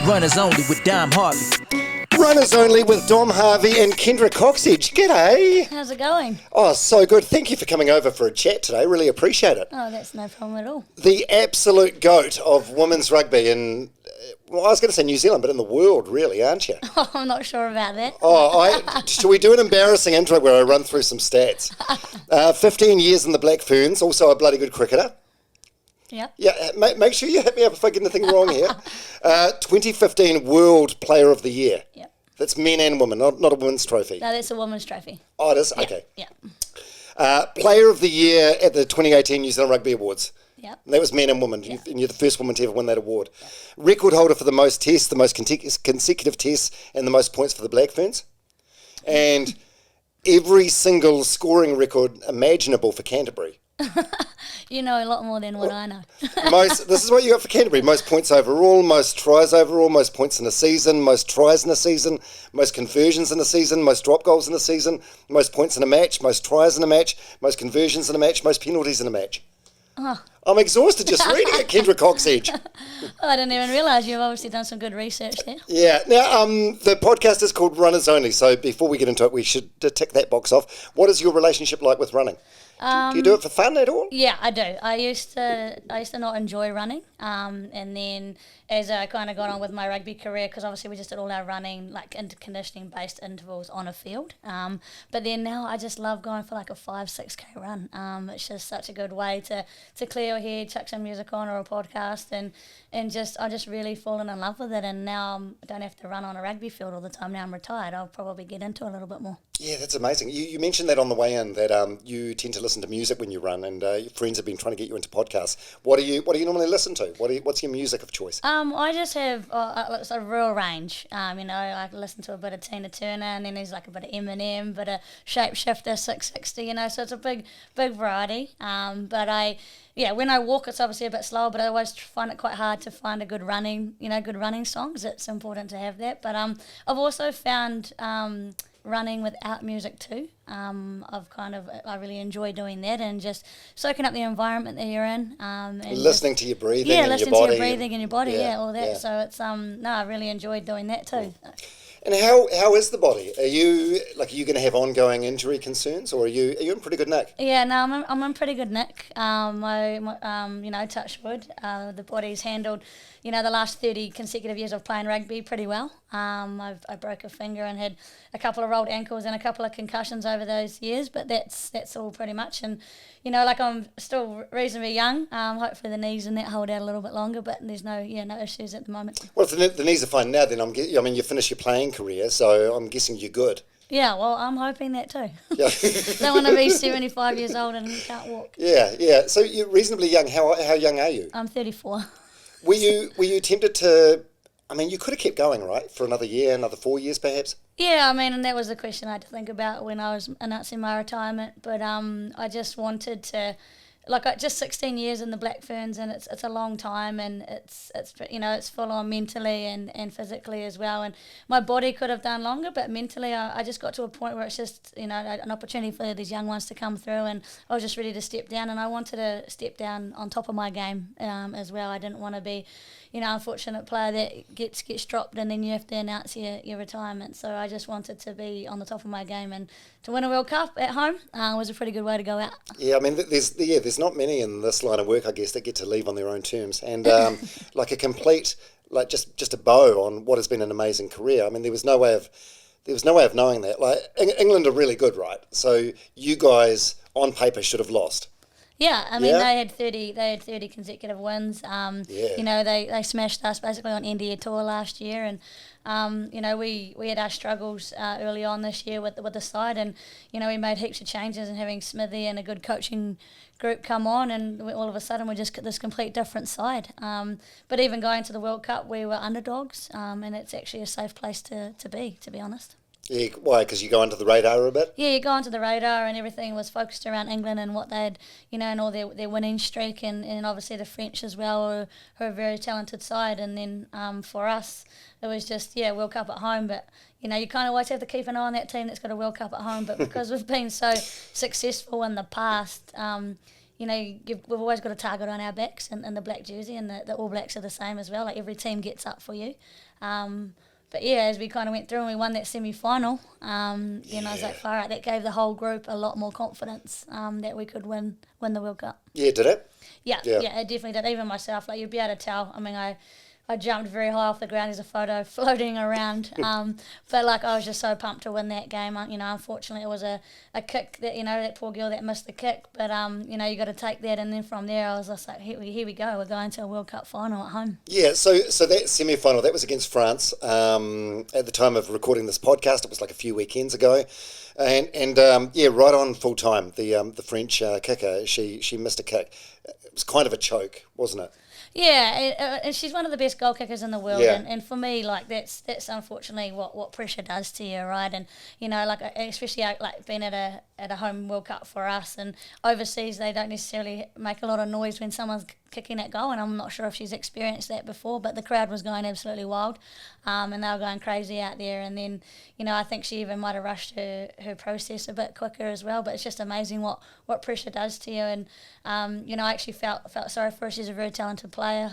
Runners Only with Dom Harvey. Runners Only with Dom Harvey and Kendra Cocksedge. G'day. How's it going? Oh, so good. Thank you for coming over for a chat today. Really appreciate it. Oh, that's no problem at all. The absolute goat of women's rugby in, well, I was going to say New Zealand, but in the world, really, aren't you? Oh, I'm not sure about that. Shall we do an embarrassing intro where I run through some stats? 15 years in the Black Ferns, also a bloody good cricketer. Yep. Yeah, make sure you hit me up if I get anything wrong here. 2015 World Player of the Year. Yep. That's men and women, not a women's trophy. No, that's a women's trophy. Oh, it is? Yep. Okay. Yeah. Player of the Year at the 2018 New Zealand Rugby Awards. Yep. And that was men and women. Yep. And you're the first woman to ever win that award. Record holder for the most tests, the most consecutive tests, and the most points for the Black Ferns. And every single scoring record imaginable for Canterbury. You know a lot more than what I know. This is what you got for Canterbury. Most points overall, most tries overall, most points in a season, most tries in a season, most conversions in a season, most drop goals in a season, most points in a match, most tries in a match, most conversions in a match, most penalties in a match. Oh. I'm exhausted just reading it, Kendra Cocksedge. Oh, I didn't even realise you've obviously done some good research there. Yeah. Now, the podcast is called Runners Only, so before we get into it, we should tick that box off. What is your relationship like with running? Do you do it for fun at all? Yeah, I do. I used to not enjoy running, and then as I kind of got on with my rugby career, because obviously we just did all our running, like conditioning based intervals on a field. But then now I just love going for like a 5-6k run. It's just such a good way to clear your head, chuck some music on or a podcast, and I just really fallen in love with it. And now I don't have to run on a rugby field all the time. Now I'm retired. I'll probably get into it a little bit more. Yeah, that's amazing. You mentioned that on the way in, that you tend to listen to music when you run, and your friends have been trying to get you into podcasts. What do you normally listen to? What's your music of choice? I just have a real range. I listen to a bit of Tina Turner, and then there's like a bit of Eminem, bit of Shapeshifter, 660. So it's a big variety. When I walk, it's obviously a bit slower, but I always find it quite hard to find a good running songs. It's important to have that. But I've also found running without music too. I really enjoy doing that and just soaking up the environment that you're in. And listening to your breathing and listening your body. to your breathing and your body, all that. Yeah. So it's I really enjoyed doing that too. And how is the body? Are you going to have ongoing injury concerns, or are you in pretty good nick? Yeah, no, I'm in pretty good nick. Touch wood. The body's handled, the last 30 consecutive years of playing rugby pretty well. I broke a finger and had a couple of rolled ankles and a couple of concussions over those years, but that's all pretty much. And I'm still reasonably young. Hopefully the knees and that hold out a little bit longer, but there's no issues at the moment. Well, if the knees are fine now, then you finished your playing career, so I'm guessing you're good. Yeah, well, I'm hoping that too. Yeah. Don't want to be 75 years old and can't walk. Yeah. So you're reasonably young. How young are you? I'm 34. Were you tempted to? I mean, you could have kept going, right, for another year, another 4 years, perhaps. Yeah, and that was the question I had to think about when I was announcing my retirement. But I just wanted to. Just 16 years in the Black Ferns, and it's a long time, and it's full on mentally and physically as well. And my body could have done longer, but mentally I just got to a point where it's just an opportunity for these young ones to come through, and I was just ready to step down, and I wanted to step down on top of my game as well. I didn't want to be unfortunate player that gets dropped and then you have to announce your retirement. So I just wanted to be on the top of my game, and to win a World Cup at home was a pretty good way to go out. Yeah, I mean, there's not many in this line of work, I guess, that get to leave on their own terms, and like a complete, just a bow on what has been an amazing career. I mean, there was no way of knowing that. Like, England are really good, right? So you guys on paper should have lost. Yeah, I mean, they had 30 consecutive wins. They smashed us basically on India tour last year, and we had our struggles early on this year with the side, and we made heaps of changes, and having Smithy and a good coaching group come on, and all of a sudden we just got this complete different side. But even going to the World Cup, we were underdogs, and it's actually a safe place to be honest. Yeah, why? Because you go under the radar a bit? Yeah, you go under the radar, and everything was focused around England and what they'd, and all their winning streak, and obviously the French as well, who are a very talented side. And then for us, it was just, World Cup at home. But, you kind of always have to keep an eye on that team that's got a World Cup at home. But because we've been so successful in the past, we've always got a target on our backs in the black jersey, and the All Blacks are the same as well. Like every team gets up for you. But yeah, as we kind of went through and we won that semi-final, I was like, far out, that gave the whole group a lot more confidence that we could win the World Cup. Yeah, did it? Yeah, it definitely did. Even myself, like you'd be able to tell. I mean, I jumped very high off the ground. There's a photo floating around. But like I was just so pumped to win that game. Unfortunately it was a kick that, that poor girl that missed the kick. But, you got to take that. And then from there I was just like, here we go. We're going to a World Cup final at home. Yeah, so that semi-final, that was against France. At the time of recording this podcast, it was like a few weekends ago. And right on full time, the French kicker, she missed a kick. It was kind of a choke, wasn't it? Yeah, and she's one of the best goal kickers in the world, and for me, like that's unfortunately what pressure does to you, right? And like especially like being at a home World Cup for us, and overseas they don't necessarily make a lot of noise when someone's kicking that goal, and I'm not sure if she's experienced that before, but the crowd was going absolutely wild, and they were going crazy out there. And then I think she even might have rushed her process a bit quicker as well. But it's just amazing what pressure does to you. And I actually felt sorry for her. She's a very talented player,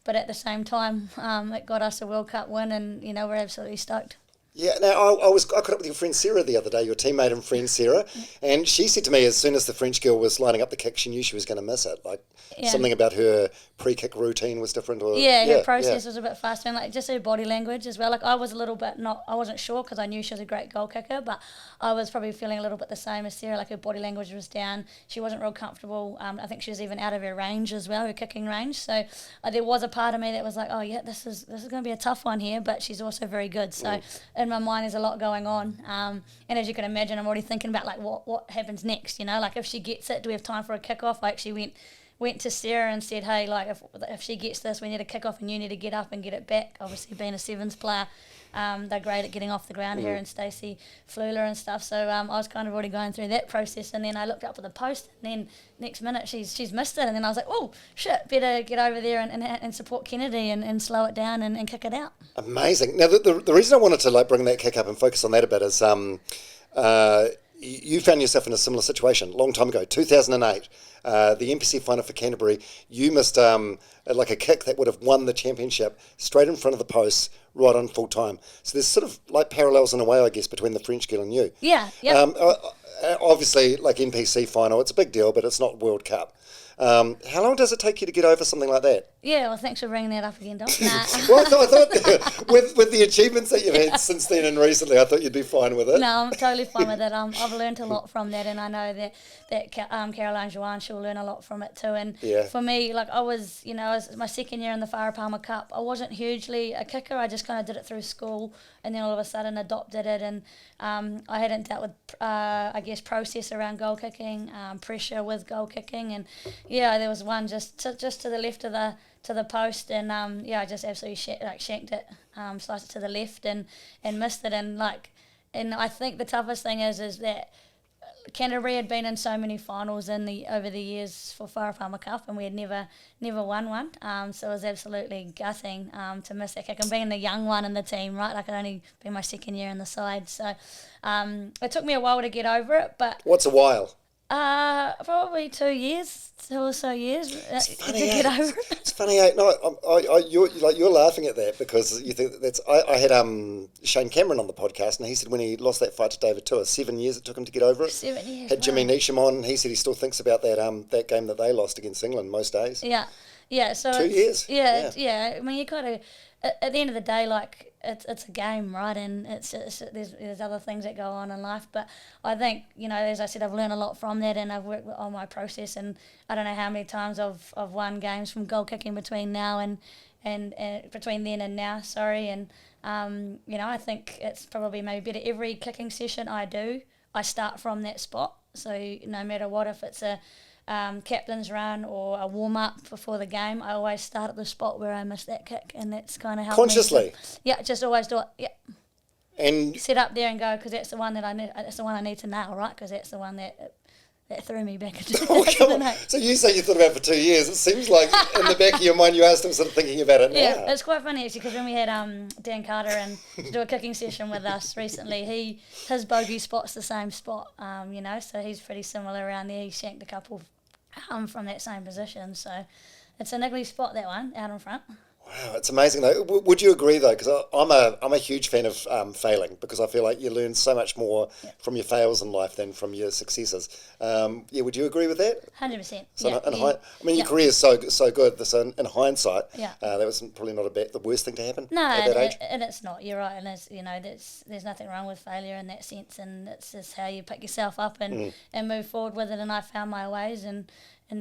but at the same time, it got us a World Cup win, and we're absolutely stoked. Yeah, now I caught up with your friend Sarah the other day, your teammate and friend Sarah, and she said to me as soon as the French girl was lining up the kick, she knew she was going to miss it. Like something about her pre-kick routine was different. Or her process was a bit faster, and like just her body language as well. Like I was a little bit I wasn't sure because I knew she was a great goal kicker, but I was probably feeling a little bit the same as Sarah. Like her body language was down. She wasn't real comfortable. I think she was even out of her range as well, her kicking range. So there was a part of me that was like, oh yeah, this is going to be a tough one here, but she's also very good. So in my mind, there's a lot going on. And as you can imagine, I'm already thinking about like what happens next. Like if she gets it, do we have time for a kickoff? I actually went to Sarah and said, hey, like if she gets this, we need a kickoff and you need to get up and get it back. Obviously being a sevens player, they're great at getting off the ground here, and Stacey Fluler and stuff. So I was kind of already going through that process, and then I looked up for the post, and then next minute she's missed it, and then I was like, oh shit, better get over there and support Kennedy and slow it down and kick it out. Amazing. Now the reason I wanted to like bring that kick up and focus on that a bit is you found yourself in a similar situation a long time ago, 2008. The NPC final for Canterbury, you missed like a kick that would have won the championship straight in front of the post, right on full time. So there's sort of like parallels in a way, I guess, between the French girl and you. Yeah. Obviously, like NPC final, it's a big deal, but it's not World Cup. How long does it take you to get over something like that? Yeah, well, thanks for bringing that up again, Doc. Nah. Well, I thought with the achievements that you've had since then and recently, I thought you'd be fine with it. No, I'm totally fine with it. I've learned a lot from that, and I know that Caroline Joanne, she'll learn a lot from it too. And for me, like I was my second year in the Farah Palmer Cup. I wasn't hugely a kicker. I just kind of did it through school, and then all of a sudden adopted it. And I hadn't dealt with, process around goal kicking, pressure with goal kicking, and there was one just to the left of the post, and I just absolutely shanked it, sliced it to the left and missed it, and I think the toughest thing is that Canterbury had been in so many finals over the years for Farah Palmer Cup, and we had never won one. So it was absolutely gutting to miss that kick. And being the young one in the team, right? Like, I'd only been my second year in the side. So it took me a while to get over it. But what's a while? Probably 2 years, 2 or so years to get over it. It's funny, no, you're laughing at that because you think that's. I had Shane Cameron on the podcast, and he said when he lost that fight to David Tua, 7 years it took him to get over it. 7 years. Had Jimmy Neesham on, and he said he still thinks about that game that they lost against England most days. Yeah. So 2 years. Yeah. I mean, you kind of at the end of the day, like. It's a game, right? And there's other things that go on in life. But I think, as I said, I've learned a lot from that, and I've worked on my process. And I don't know how many times I've won games from goal kicking between now and between then and now. Sorry, and I think it's probably maybe better. Every kicking session I do, I start from that spot. So no matter what, if it's a captain's run or a warm-up before the game, I always start at the spot where I missed that kick, and that's kind of helped consciously. Just always do it. Yeah, and sit up there and go, because that's the one that I need. That's the one I need to nail, right? Because that's the one that threw me back into. So you say you thought about it for 2 years. It seems like in the back of your mind you are still sort of thinking about it now. Yeah, it's quite funny actually, because when we had Dan Carter and to do a kicking session with us recently, his bogey spot's the same spot, so he's pretty similar around there. He shanked a couple from that same position. So it's a niggly spot, that one, out in front. Wow, it's amazing though. Would you agree though? Because I'm a huge fan of failing, because I feel like you learn so much more from your fails in life than from your successes. Yeah, would you agree with that? 100%. So Yeah, your career is so good. So in hindsight, Yeah. That was probably not the worst thing to happen No, at that age. and it's not. You're right, and there's nothing wrong with failure in that sense, and it's just how you pick yourself up and move forward with it. And I found my ways, and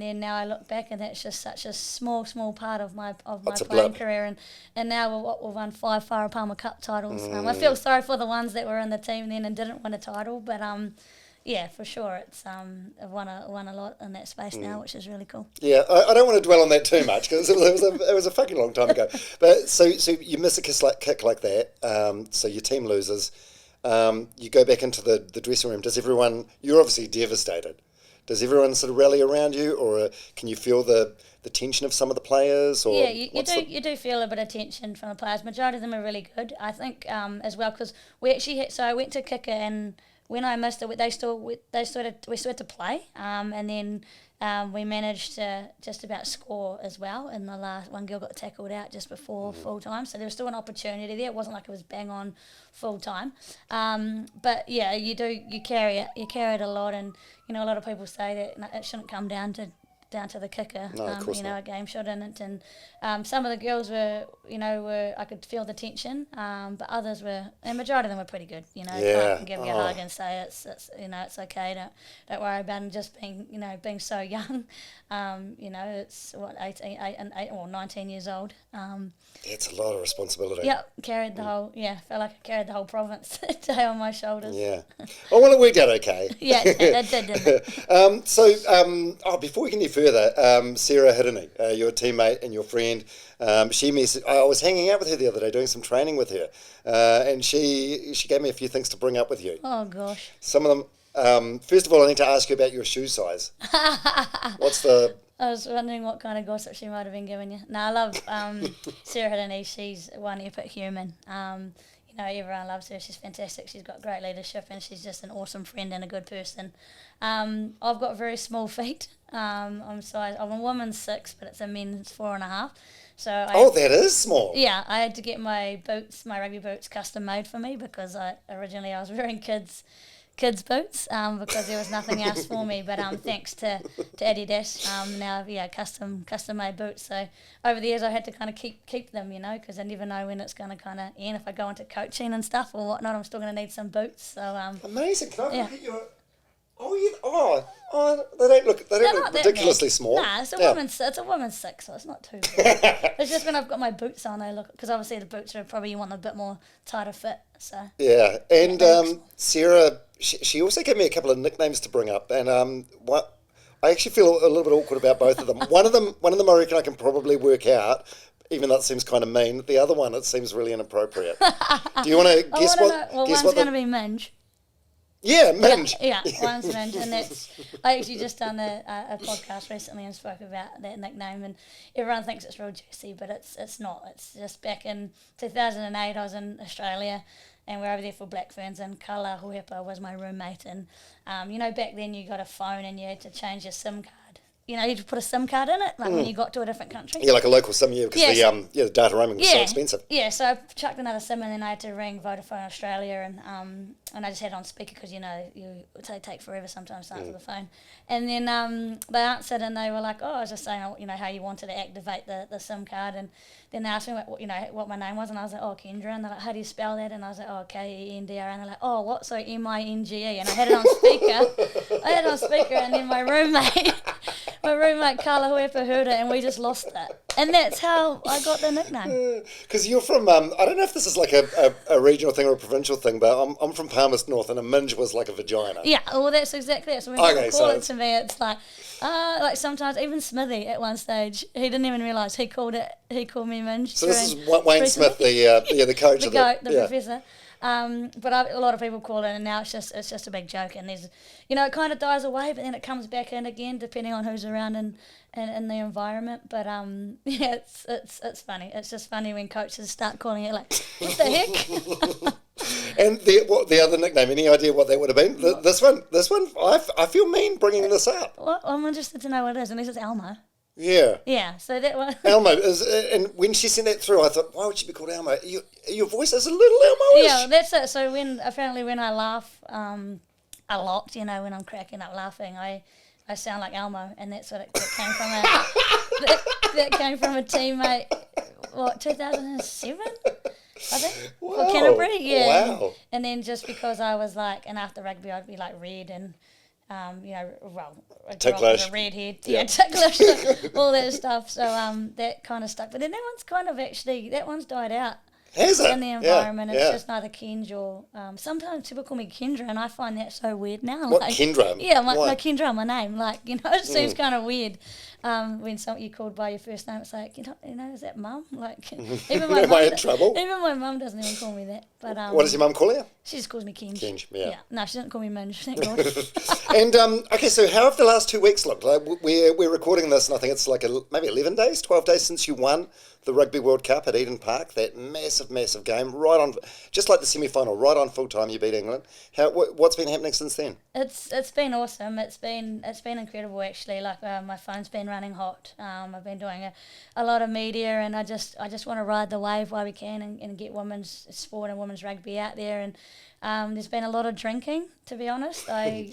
then now I look back, and that's just such a small part of my playing career, and now we've won 5 Whare Palmer Cup titles. I feel sorry for the ones that were in the team then and didn't win a title, but yeah, for sure, it's I've won a lot in that space now, which is really cool. Yeah, I don't want to dwell on that too much, because it was a fucking long time ago. But so you miss a kick like that, so your team loses. You go back into the dressing room. Does everyone? You're obviously devastated. Does everyone sort of rally around you, or can you feel the tension of some of the players? Or yeah, you do feel a bit of tension from the players. Majority of them are really good, I think, as well, because we actually so I went to kicker, and when I missed it, we still had to play, and then we managed to just about score as well. In the last, one girl got tackled out just before full time, so there was still an opportunity there. It wasn't like it was bang on full time, but yeah, you carry it a lot, and a lot of people say that it shouldn't come down to the kicker. No, of course not. A game shouldn't, and some of the girls were I could feel the tension, but others were, and majority of them were pretty good. I can give you a hug and say it's it's okay. Don't worry about it. Just being so young. It's what 19 years old. It's a lot of responsibility. Yep, felt like I carried the whole province that day on my shoulders. Yeah. Oh, well, it worked out okay. Yeah, it did, didn't it? Before we get any further, Sarah Hiddeny, your teammate and your friend, she messaged. I was hanging out with her the other day, doing some training with her, and she gave me a few things to bring up with you. Oh gosh. Some of them. First of all, I need to ask you about your shoe size. What's the? I was wondering what kind of gossip she might have been giving you. No, I love Sarah Hiddeny. She's one epic human. Everyone loves her. She's fantastic. She's got great leadership, and she's just an awesome friend and a good person. I've got very small feet. I'm a woman's 6, but it's a men's 4.5. So that is small. Yeah, I had to get my rugby boots, custom made for me, because originally I was wearing kids' boots because there was nothing else for me. But thanks to Adidas, now custom made boots. So over the years I had to kind of keep them, because I never know when it's going to kind of end. If I go into coaching and stuff or whatnot, I'm still going to need some boots. So amazing. Can I look at your? They don't look ridiculously small. Nah, it's a woman's 6, so it's not too bad. It's just when I've got my boots on, they look, because obviously the boots are probably, you want a bit more tighter fit. So yeah, and Sarah, she also gave me a couple of nicknames to bring up, and I actually feel a little bit awkward about both of them. One of them I reckon I can probably work out, even though it seems kind of mean. The other one, it seems really inappropriate. Do you want to guess what? Well, one's going to be Minge. Yeah, Minge. Yeah, one's Minge, and I actually just done a podcast recently and spoke about that nickname, and everyone thinks it's real juicy, but it's not. It's just back in 2008, I was in Australia, and we were over there for Black Ferns, and Kala Huepa was my roommate, and back then you got a phone and you had to change your SIM card. You had to put a SIM card in it, when you got to a different country. Yeah, like a local SIM, because the data roaming was so expensive. Yeah, so I chucked another SIM, and then I had to ring Vodafone Australia, and I just had it on speaker, because they take forever sometimes to answer the phone. And then they answered, and they were like, "Oh, I was just saying, how you wanted to activate the SIM card." And then they asked me what my name was, and I was like, "Oh, Kendra." And they're like, "How do you spell that?" And I was like, "Oh, Kendra." And they're like, "Oh, what?" So Minge. And I had it on speaker. And then my roommate Carla Huepa heard it, and we just lost it. And that's how I got the nickname. Because you're from, I don't know if this is like a regional thing or a provincial thing, but I'm from Palmerston North, and a minge was like a vagina. Yeah, well, that's exactly it. So when people call it to me, it's like sometimes even Smithy at one stage, he didn't even realise he called me Minge. So this is Wayne Smith, the coach of the professor. But a lot of people call it, and now it's just a big joke, and there's, it kind of dies away, but then it comes back in again depending on who's around and the environment. But it's funny. It's just funny when coaches start calling it like, what the heck? And the other nickname? Any idea what that would have been? This one. I feel mean bringing this up. Well, I'm interested to know what it is, unless it's Elmo. Yeah. Yeah, so that one. Elmo is, and when she sent that through, I thought, why would she be called Elmo? Your voice is a little Elmo-ish. Yeah, that's it. So when I laugh a lot, when I'm cracking up laughing, I sound like Elmo, and that's what it came from. That came from a teammate. What, 2007? I think. Wow. For Canterbury, yeah. Wow. And then just because I was like, and after rugby I'd be like red and, Ticklish. a redhead, Yeah. ticklish, all that stuff. So that kind of stuck. But then that one's died out. Has it? In the environment, Yeah, it's yeah. just neither Kenj or sometimes people call me Kendra, and I find that so weird now. What, like, Kendra? Yeah, no, Why? Kendra, my name. Like, it seems kind of weird when you're called by your first name. It's like, is that mum? Like, even my Am I in mum, trouble? even my mum doesn't even call me that. But What does your mum call you? she just calls me Kenj. Kenj, yeah. No, she doesn't call me Minge. Thank God. And okay, so how have the last 2 weeks looked? Like, we're recording this, and I think it's like maybe 11 days, 12 days since you won the Rugby World Cup at Eden Park. That massive game, right on, just like the semi-final, right on full time. You beat England. What's been happening since then? It's been awesome. It's been incredible actually. Like my phone's been running hot. I've been doing a lot of media, and I just want to ride the wave while we can and get women's sport and women's rugby out there. And there's been a lot of drinking, to be honest. I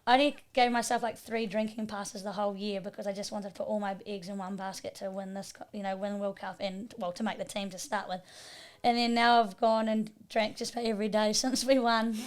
only gave myself like 3 drinking passes the whole year because I just wanted to put all my eggs in one basket to win this, win World Cup and, to make the team to start with. And then now I've gone and drank just about every day since we won,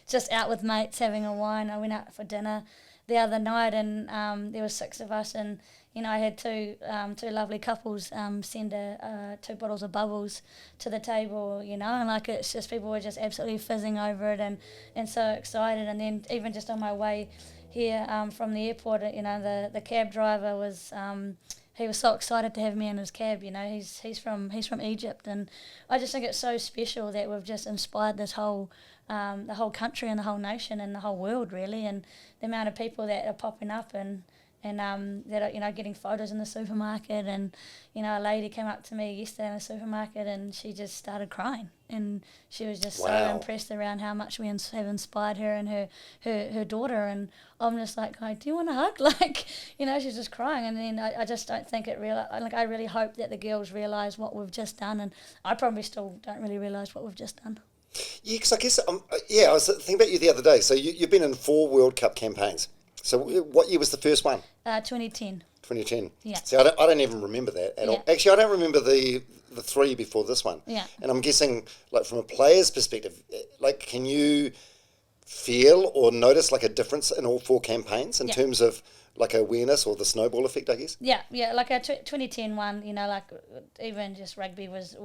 just out with mates having a wine. I went out for dinner the other night, and there were 6 of us, and I had two lovely couples send 2 bottles of bubbles to the table, and like it's just people were just absolutely fizzing over it and so excited. And then even just on my way here from the airport, the cab driver was he was so excited to have me in his cab. He's from Egypt, and I just think it's so special that we've just inspired this whole the whole country and the whole nation and the whole world really, and the amount of people that are popping up and that are getting photos in the supermarket. And a lady came up to me yesterday in the supermarket, and she just started crying, and she was just so impressed around how much we have inspired her and her daughter. And I'm just like, do you want a hug? Like, she's just crying. And then I just don't think I really hope that the girls realise what we've just done, and I probably still don't really realise what we've just done. Yeah, because I guess I was thinking about you the other day. So you've been in 4 World Cup campaigns. So what year was the first one? 2010. 2010. Yeah. See, I don't even remember that at all. Actually, I don't remember the 3 before this one. Yeah. And I'm guessing, like from a player's perspective, like can you feel or notice like a difference in all 4 campaigns in terms of like awareness or the snowball effect, I guess? Yeah. Like our 2010 one, like even just women's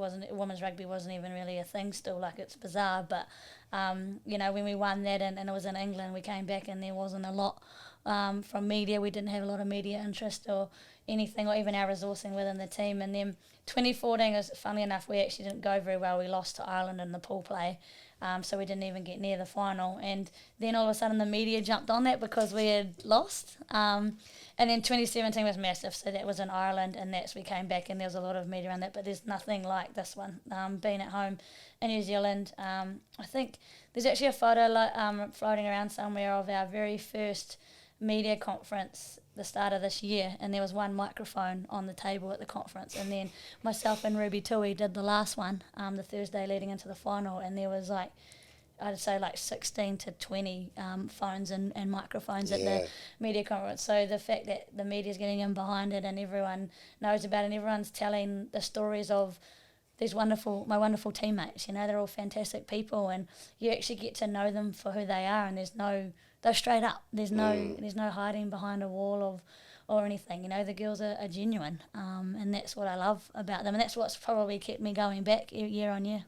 rugby wasn't even really a thing still. Like it's bizarre, but when we won that and it was in England, we came back and there wasn't a lot from media. We didn't have a lot of media interest or anything, or even our resourcing within the team. And then 2014 is, funnily enough, we actually didn't go very well. We lost to Ireland in the pool play. So we didn't even get near the final. And then all of a sudden the media jumped on that because we had lost. And then 2017 was massive. So that was in Ireland, and we came back and there was a lot of media around that. But there's nothing like this one. Being at home in New Zealand, I think there's actually a photo floating around somewhere of our very first media conference the start of this year, and there was 1 microphone on the table at the conference, and then myself and Ruby Tui did the last one the Thursday leading into the final, and there was I'd say 16 to 20 phones and microphones at the media conference. So the fact that the media's getting in behind it and everyone knows about it and everyone's telling the stories of my wonderful teammates, they're all fantastic people, and you actually get to know them for who they are, and they're straight up. There's no hiding behind a wall or anything. The girls are genuine, and that's what I love about them, and that's what's probably kept me going back year on year.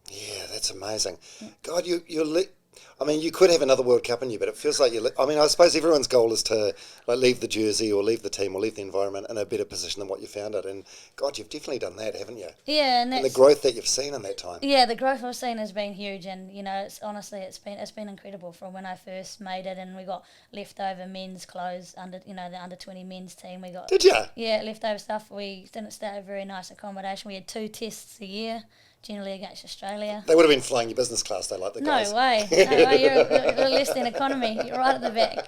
Yeah, that's amazing. Yeah. God, you could have another World Cup in you, but it feels like I suppose everyone's goal is to leave the jersey or leave the team or leave the environment in a better position than what you found it. And God, you've definitely done that, haven't you? Yeah, and the growth that you've seen in that time. Yeah, the growth I've seen has been huge, and it's been incredible from when I first made it, and we got leftover men's clothes under the under 20 men's team. We got. Did you? Yeah, leftover stuff. We didn't stay at a very nice accommodation. We had 2 tests a year. generally against Australia. They would have been flying your business class, though, like the guys. No way. No way. You're less than economy. You're right at the back.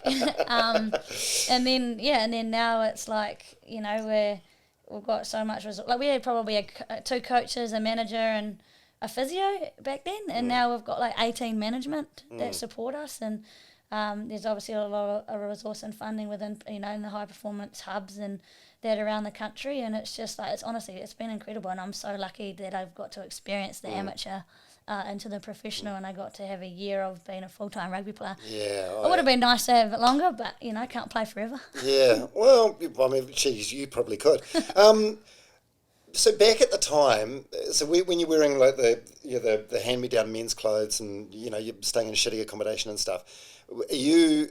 And then now it's like, we've got so much result. Like we had probably two coaches, a manager, and a physio back then, and now we've got like 18 management that support us, and there's obviously a lot of resource and funding within, in the high performance hubs and that around the country, and it's just like, it's been incredible, and I'm so lucky that I've got to experience the amateur into the professional, and I got to have a year of being a full-time rugby player. Yeah. It would have been nice to have it longer, but, can't play forever. Yeah, well, I mean, geez, you probably could. So back at the time, when you're wearing like the hand-me-down men's clothes and you're staying in shitty accommodation and stuff, are you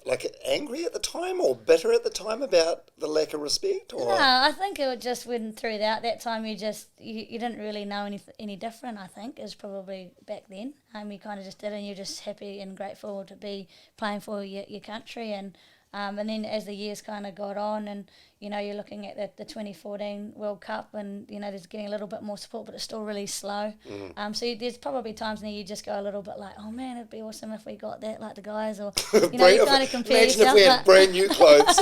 like angry at the time or bitter at the time about the lack of respect? Or? No, I think it just went through that time. You didn't really know any different. I think is probably back then. You kind of just did, and you're just happy and grateful to be playing for your country, and then as the years kind of got on, and you're looking at the 2014 World Cup, and there's getting a little bit more support, but it's still really slow. So there's probably times now you just go a little bit like, oh man, it'd be awesome if we got that like the guys, or you kind of compare imagine yourself. If we had brand new clothes.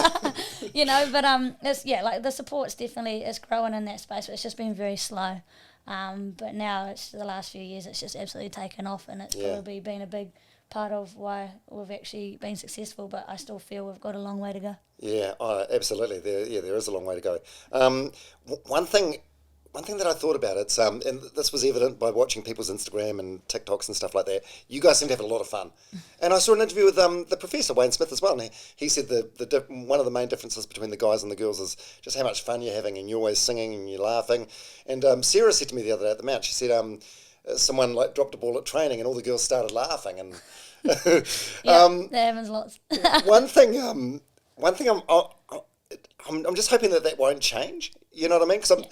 But it's like the support's definitely is growing in that space, but it's just been very slow. But now it's the last few years, it's just absolutely taken off, and it's probably been a big part of why we've actually been successful, but I still feel we've got a long way to go. Yeah, absolutely. There is a long way to go. One thing that I thought about, and this was evident by watching people's Instagram and TikToks and stuff like that, you guys seem to have a lot of fun. And I saw an interview with the professor, Wayne Smith, as well, and he said one of the main differences between the guys and the girls is just how much fun you're having, and you're always singing and you're laughing. And Sarah said to me the other day at the mount, she said, someone like dropped a ball at training and all the girls started laughing, and that happens lots. one thing I'm just hoping that won't change. You know what I mean? Because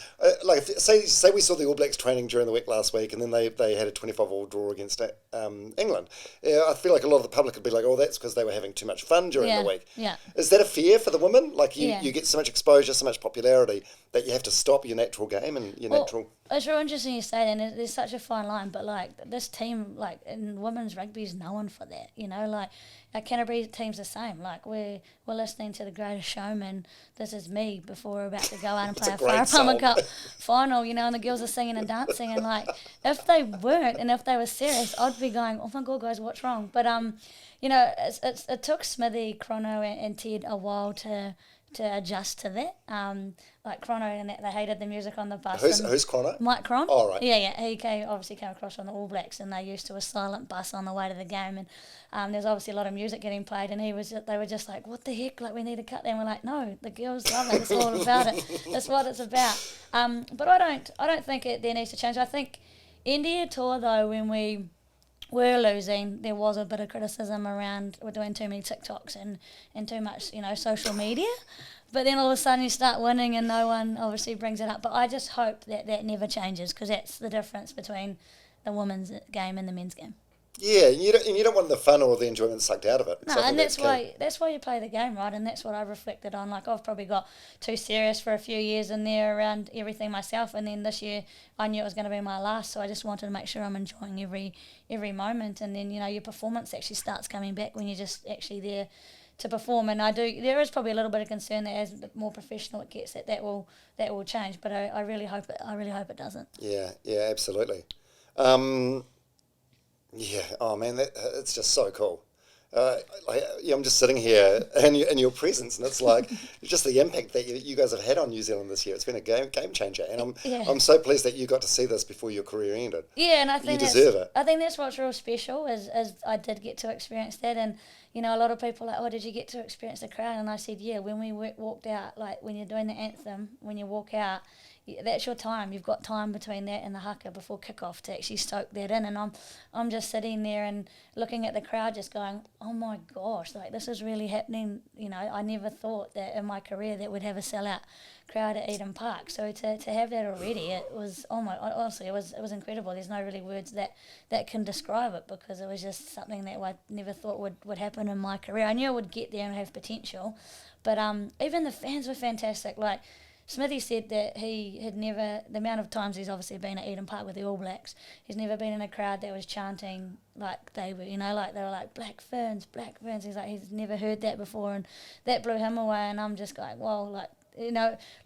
like, say we saw the All Blacks training during the week last week, and then they had a 25-all draw against England. I feel like a lot of the public would be like, "Oh, that's because they were having too much fun during the week." Yeah. Is that a fear for the women? Like you get so much exposure, so much popularity that you have to stop your natural game and your natural. It's real interesting you say that, and there's such a fine line. But like this team, like in women's rugby, is known for that. Like our Canterbury team's the same. Like we're listening to The Greatest Showman. This is me before we're about to go out and play a Farah Cup final. And the girls are singing and dancing. And like if they weren't, and if they were serious, I'd be going, "Oh my God, guys, what's wrong?" But it took Smithy, Chrono, and Ted a while to adjust to that. Like Chrono and that, they hated the music on the bus. Who's Chrono? Mike Chron. Oh, right. Yeah. He obviously came across on the All Blacks, and they used to a silent bus on the way to the game, and there's obviously a lot of music getting played, and they were just like, "What the heck? Like we need to cut that." And we're like, "No, the girls love it. It's all about it. That's what it's about." But I don't think there needs to change. I think India tour though, when we were losing, there was a bit of criticism around we're doing too many TikToks and too much, social media. But then all of a sudden you start winning and no one obviously brings it up. But I just hope that never changes, because that's the difference between the women's game and the men's game. Yeah, and you don't want the fun or the enjoyment sucked out of it. No, and that's why you play the game, right? And that's what I reflected on. Like I've probably got too serious for a few years in there around everything myself, and then this year I knew it was going to be my last, so I just wanted to make sure I'm enjoying every moment. And then your performance actually starts coming back when you're just actually there to perform. And there is probably a little bit of concern that as the more professional it gets, that will change. But I really hope it doesn't. Yeah, absolutely. Yeah, oh man, it's just so cool. I'm just sitting here in your presence, and it's like just the impact that you guys have had on New Zealand this year. It's been a game changer, and I'm so pleased that you got to see this before your career ended. Yeah, and I think you deserve it. I think that's what's real special is I did get to experience that, and a lot of people are like, "Oh, did you get to experience the crowd?" And I said, "Yeah." When we walked out, like when you're doing the anthem, when you walk out, that's your time. You've got time between that and the haka before kickoff to actually stoke that in. And I'm just sitting there and looking at the crowd, just going, "Oh my gosh, like this is really happening." I never thought that in my career that we'd have a sellout crowd at Eden Park. So to have that already, it was honestly, it was incredible. There's no really words that can describe it, because it was just something that I never thought would happen in my career. I knew I would get there and have potential, but even the fans were fantastic. Like, Smithy said that he had never, the amount of times he's obviously been at Eden Park with the All Blacks, he's never been in a crowd that was chanting like they were, like they were like, Black Ferns, Black Ferns. He's like, he's never heard that before, and that blew him away. And I'm just like, well, like,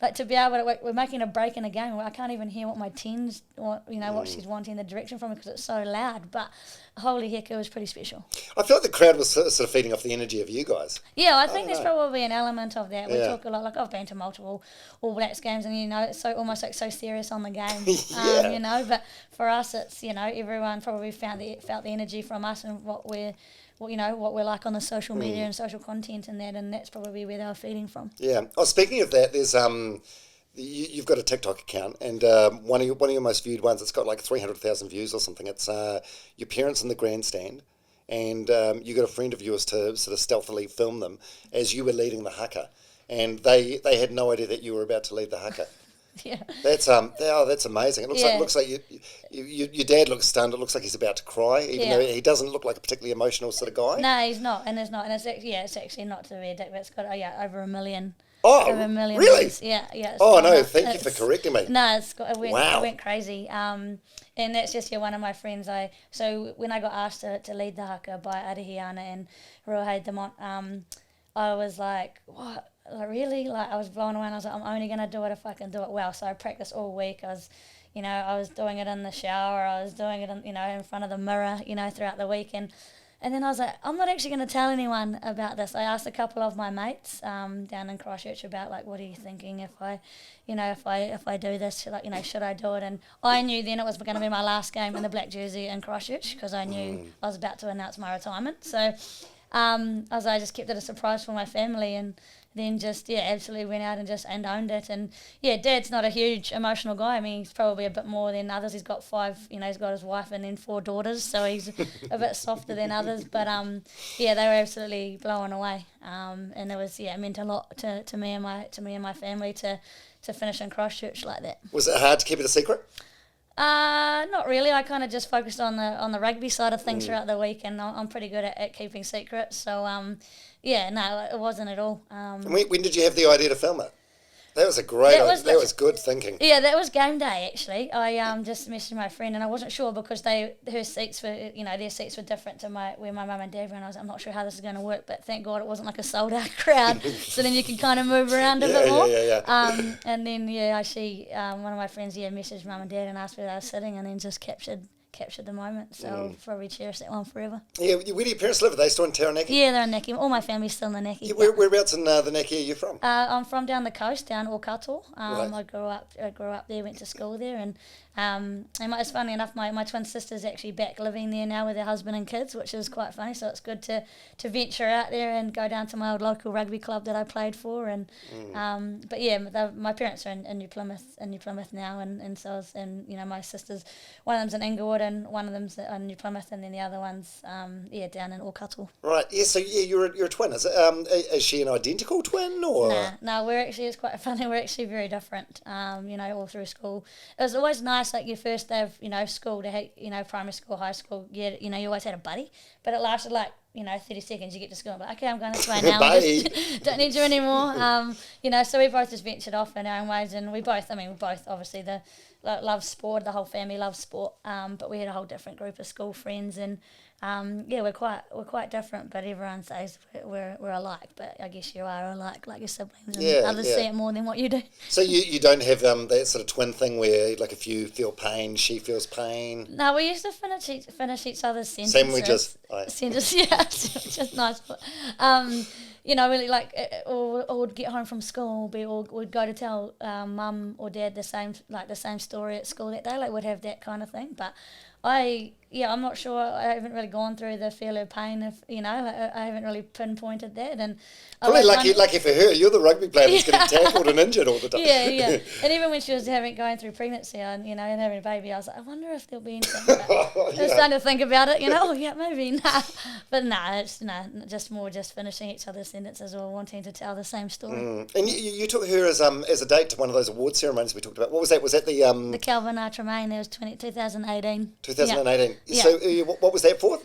like to be able to, we're making a break in a game where I can't even hear what my tens, what she's wanting the direction from, because it's so loud. But holy heck, it was pretty special. I feel like the crowd was sort of feeding off the energy of you guys. Yeah, I think there's probably an element of that. We talk a lot, like I've been to multiple All Blacks games, and it's so almost like so serious on the game, but for us it's, everyone probably felt the energy from us and what we're like on the social media and social content and that, and that's probably where they were feeding from. Yeah. Oh, speaking of that, there's you've got a TikTok account, and one of your most viewed ones, it's got like 300,000 views or something. It's your parents in the grandstand, and you got a friend of yours to sort of stealthily film them as you were leading the haka, and they had no idea that you were about to lead the haka. Yeah, that's amazing. It looks like your dad looks stunned. It looks like he's about to cry, even though he doesn't look like a particularly emotional sort of guy. No, he's not, and it's not, and it's actually not to be a dick, but it's got over a million. Oh, over a million really? Views. Yeah. Oh no, thank you for correcting me. No, it went crazy. And that's just one of my friends. So when I got asked to lead the haka by Arahiana and Rohei Demont, I was like, what? Like, really? Like, I was blown away, and I was like, I'm only going to do it if I can do it well. So I practiced all week. I was doing it in the shower. I was doing it in front of the mirror, throughout the week. And then I was like, I'm not actually going to tell anyone about this. I asked a couple of my mates down in Christchurch about, like, what are you thinking if I do this? Should I do it? And I knew then it was going to be my last game in the black jersey in Christchurch, because I knew I was about to announce my retirement. So I just kept it a surprise for my family, and then just absolutely went out and owned it. And Dad's not a huge emotional guy. I mean, he's probably a bit more than others. He's got 5, he's got his wife and then 4 daughters, so he's a bit softer than others. But they were absolutely blown away. And it was it meant a lot to me and my family to finish in Christchurch like that. Was it hard to keep it a secret? Not really. I kind of just focused on the rugby side of things throughout the week, and I'm pretty good at keeping secrets. So no, it wasn't at all. When did you have the idea to film it? That was a great idea. That was good thinking. Yeah, that was game day actually. I just messaged my friend, and I wasn't sure because her seats were, their seats were different to where my mum and dad were, and I'm not sure how this is going to work, but thank God it wasn't like a sold out crowd, so then you can kind of move around a bit more. Yeah. And then one of my friends messaged mum and dad and asked where they were sitting, and then just captured the moment, so I'll probably cherish that one forever. Yeah, where do your parents live? Are they still in Taranaki? Yeah, they're in Naki. All my family's still in the Naki. Yeah, whereabouts in the Naki are you from? I'm from down the coast, down Okato. Right. I grew up there, went to school there, and it's funny enough, my twin sister's actually back living there now with her husband and kids, which is quite funny, so it's good to venture out there and go down to my old local rugby club that I played for, and my parents are in New Plymouth now, and so my sisters, one of them's in Inglewood and one of them's in New Plymouth, and then the other one's down in Okato. Right, so you're a twin. Is she an identical twin, or? No, it's quite funny, we're actually very different, all through school. It was always nice, like your first day of school, to primary school, high school, you always had a buddy, but it lasted like 30 seconds, you get to school, but okay, I'm going this way now. Don't need you anymore. So we both just ventured off in our own ways, and we both obviously love sport. The whole family loves sport, but we had a whole different group of school friends, and we're quite different. But everyone says we're alike. But I guess you are alike, like your siblings, and others see it more than what you do. So you don't have that sort of twin thing where, like, if you feel pain, she feels pain. No, we used to finish each other's sentences. Sandwiches. Sentences, just nice. Really, like, or would get home from school, or would go to tell mum or dad the same story at school that day, like, would have that kind of thing. But I'm not sure. I haven't really gone through the feel of pain. I haven't really pinpointed that. And probably lucky for her. You're the rugby player that's getting tackled and injured all the time. Yeah. And even when she was going through pregnancy and having a baby, I was like, I wonder if there'll be anything. I was starting to think about it. Maybe nah. But it's just finishing each other's sentences or wanting to tell the same story. And you took her as a date to one of those award ceremonies we talked about. What was that? Was that the Kelvin Tremaine? That was 2018. 2018. Yeah. So what was that for?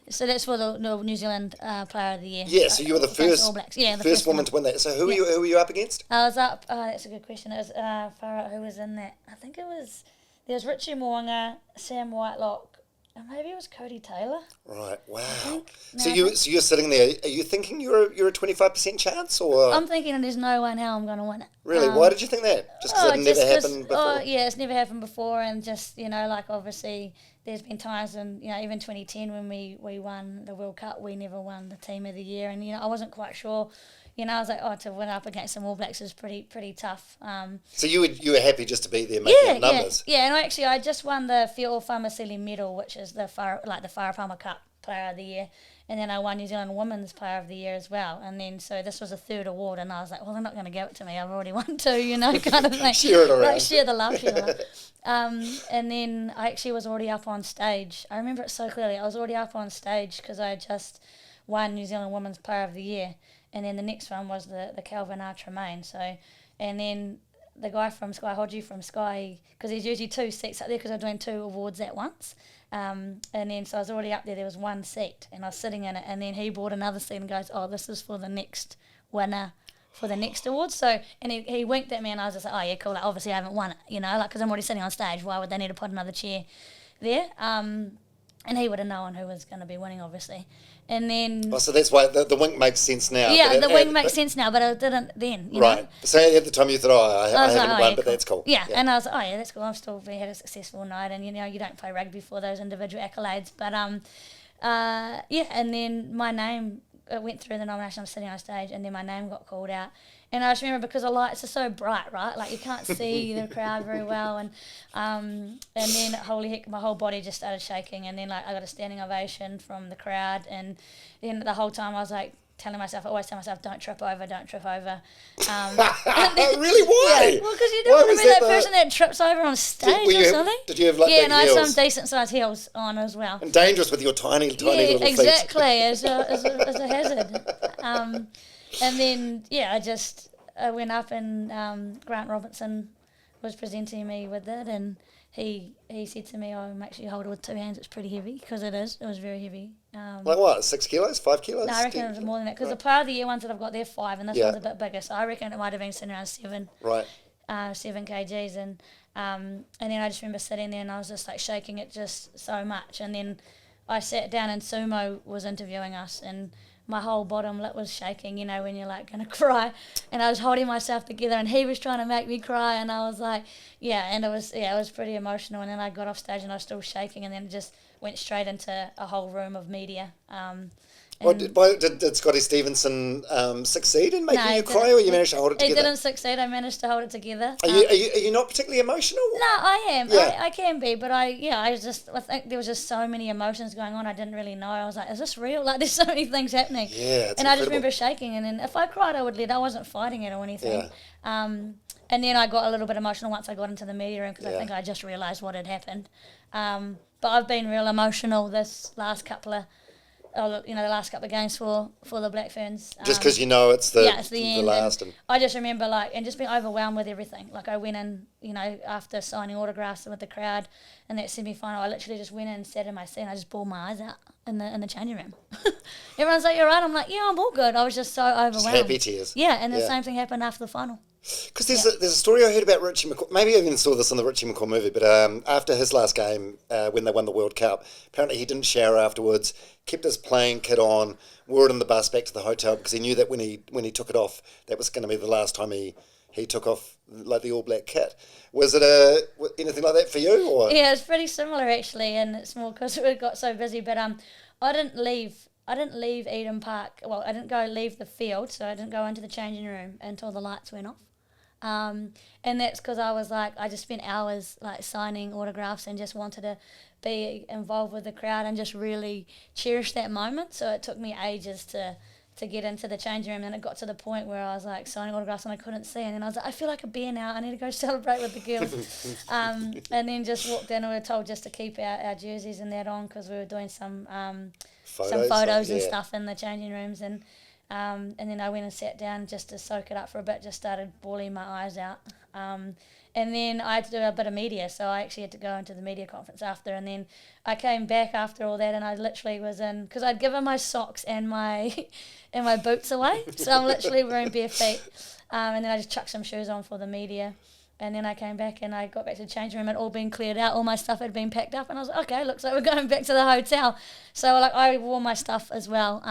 So that's for the New Zealand Player of the Year. Yeah, so you were the against All Blacks. Yeah, the first woman to win that. So who were you up against? I was up. That's a good question. It was far out who was in that. I think there was Richie Mo'unga, Sam Whitelock, and maybe it was Cody Taylor. Right. Wow. No, So you're sitting there. Are you thinking you're a 25% chance, or I'm thinking there's no way how I'm going to win it. really? Why did you think that? Just because it never happened before. Oh yeah, it's never happened before, and just like obviously there's been times when even 2010 when we won the World Cup, we never won the Team of the Year, and I wasn't quite sure. I was like, to win up against some All Blacks is pretty tough. So you were happy just to be there making up numbers? Yeah, and I just won the Fiora Famasili medal, which is the Farapama Cup Player of the Year, and then I won New Zealand Women's Player of the Year as well. And then so this was a third award, and I was like, well, they're not going to give it to me. I've already won two, kind of thing. Share it around. Like, share the love. And then I actually was already up on stage. I remember it so clearly. I was already up on stage because I just won New Zealand Women's Player of the Year. And then the next one was the Calvin R. Tremaine. So, and then the guy from Sky, Hodgie from Sky, because there's usually 2 seats up there because I'm doing 2 awards at once. And then so I was already up there. There was 1 seat, and I was sitting in it. And then he bought another seat and goes, "Oh, this is for the next winner for the next award." So, and he winked at me, and I was just like, "Oh yeah, cool. Like, obviously I haven't won it, because I'm already sitting on stage. Why would they need to put another chair there?" And he would have known who was going to be winning, obviously. And then... Oh, so that's why the wink makes sense now. Yeah, the wink makes sense now, but it didn't then, Right. know? So at the time you thought, I haven't won, but cool. That's cool. Yeah, and I was like, oh, yeah, that's cool. We had a successful night, and, you don't play rugby for those individual accolades. But, and then my name went through the nomination. I was sitting on stage, and then my name got called out. And I just remember because the lights are so bright, right? Like you can't see the crowd very well, and then holy heck, my whole body just started shaking, and then I got a standing ovation from the crowd, and then the whole time I was like I always tell myself, don't trip over. Really? Why? Yeah, well, because you don't want to be that person that trips over on stage or something. Did you have big and I had heels? some decent sized heels on as well. And dangerous with your tiny little feet. Exactly, as a hazard. And then, I went up, and Grant Robinson was presenting me with it, and he said to me, "Oh, make sure you hold it with 2 hands. It's pretty heavy," because it is. It was very heavy. Like what? 6 kilos? 5 kilos? No, I reckon it was more than that, because the Player of the Year ones that I've got, they're 5, and this one's a bit bigger. So I reckon it might have been sitting around 7. Right. 7 kgs, and then I just remember sitting there, and I was just like shaking it just so much, and then I sat down, and Sumo was interviewing us, and my whole bottom lip was shaking, when you're like going to cry, and I was holding myself together, and he was trying to make me cry, and I was like, it was pretty emotional. And then I got off stage, and I was still shaking, and then it just went straight into a whole room of media. Did Scotty Stevenson succeed in making you cry, or you managed to hold it together? He didn't succeed. I managed to hold it together. Are you not particularly emotional? No, I am. Yeah. I can be, but I think there was just so many emotions going on. I didn't really know. I was like, is this real? Like, there's so many things happening. Yeah, it's and incredible. I just remember shaking, and then if I cried, I would let. I wasn't fighting it or anything. Yeah. And then I got a little bit emotional once I got into the media room, because I think I just realised what had happened. But I've been real emotional this last couple of games for the Black Ferns. Just because it's the end. last. And I just remember and just being overwhelmed with everything. Like I went in, after signing autographs with the crowd in that semi-final, I literally just went in and sat in my seat, and I just bawled my eyes out in the changing room. Everyone's like, "You're right." I'm like, "Yeah, I'm all good." I was just so overwhelmed. Just happy tears. Yeah, and the same thing happened after the final. Because there's a story I heard about Richie McCaw. Maybe I even saw this in the Richie McCaw movie, but after his last game, when they won the World Cup, apparently he didn't shower afterwards, kept his playing kit on, wore it in the bus back to the hotel, because he knew that when he took it off, that was going to be the last time he took off like the All Black kit. Was it anything like that for you? Or? Yeah, it's pretty similar actually, and it's more because we got so busy. But I didn't leave Eden Park. Well, I didn't leave the field, so I didn't go into the changing room until the lights went off. And that's because I was like, I just spent hours like signing autographs and just wanted to be involved with the crowd and just really cherish that moment. So it took me ages to get into the changing room, and it got to the point where I was like signing autographs and I couldn't see, and then I was like, I feel like a bear now, I need to go celebrate with the girls. And then just walked in, and we were told just to keep our jerseys and that on, because we were doing some photos and stuff in the changing rooms, and then I went and sat down just to soak it up for a bit, just started bawling my eyes out. And then I had to do a bit of media, so I actually had to go into the media conference after, and then I came back after all that, and I literally was in, because I'd given my socks and my and my boots away, so I'm literally wearing bare feet, and then I just chucked some shoes on for the media, and then I came back and I got back to the changing room, it all been cleared out, all my stuff had been packed up, and I was like, okay, looks like we're going back to the hotel. So like I wore my stuff as well,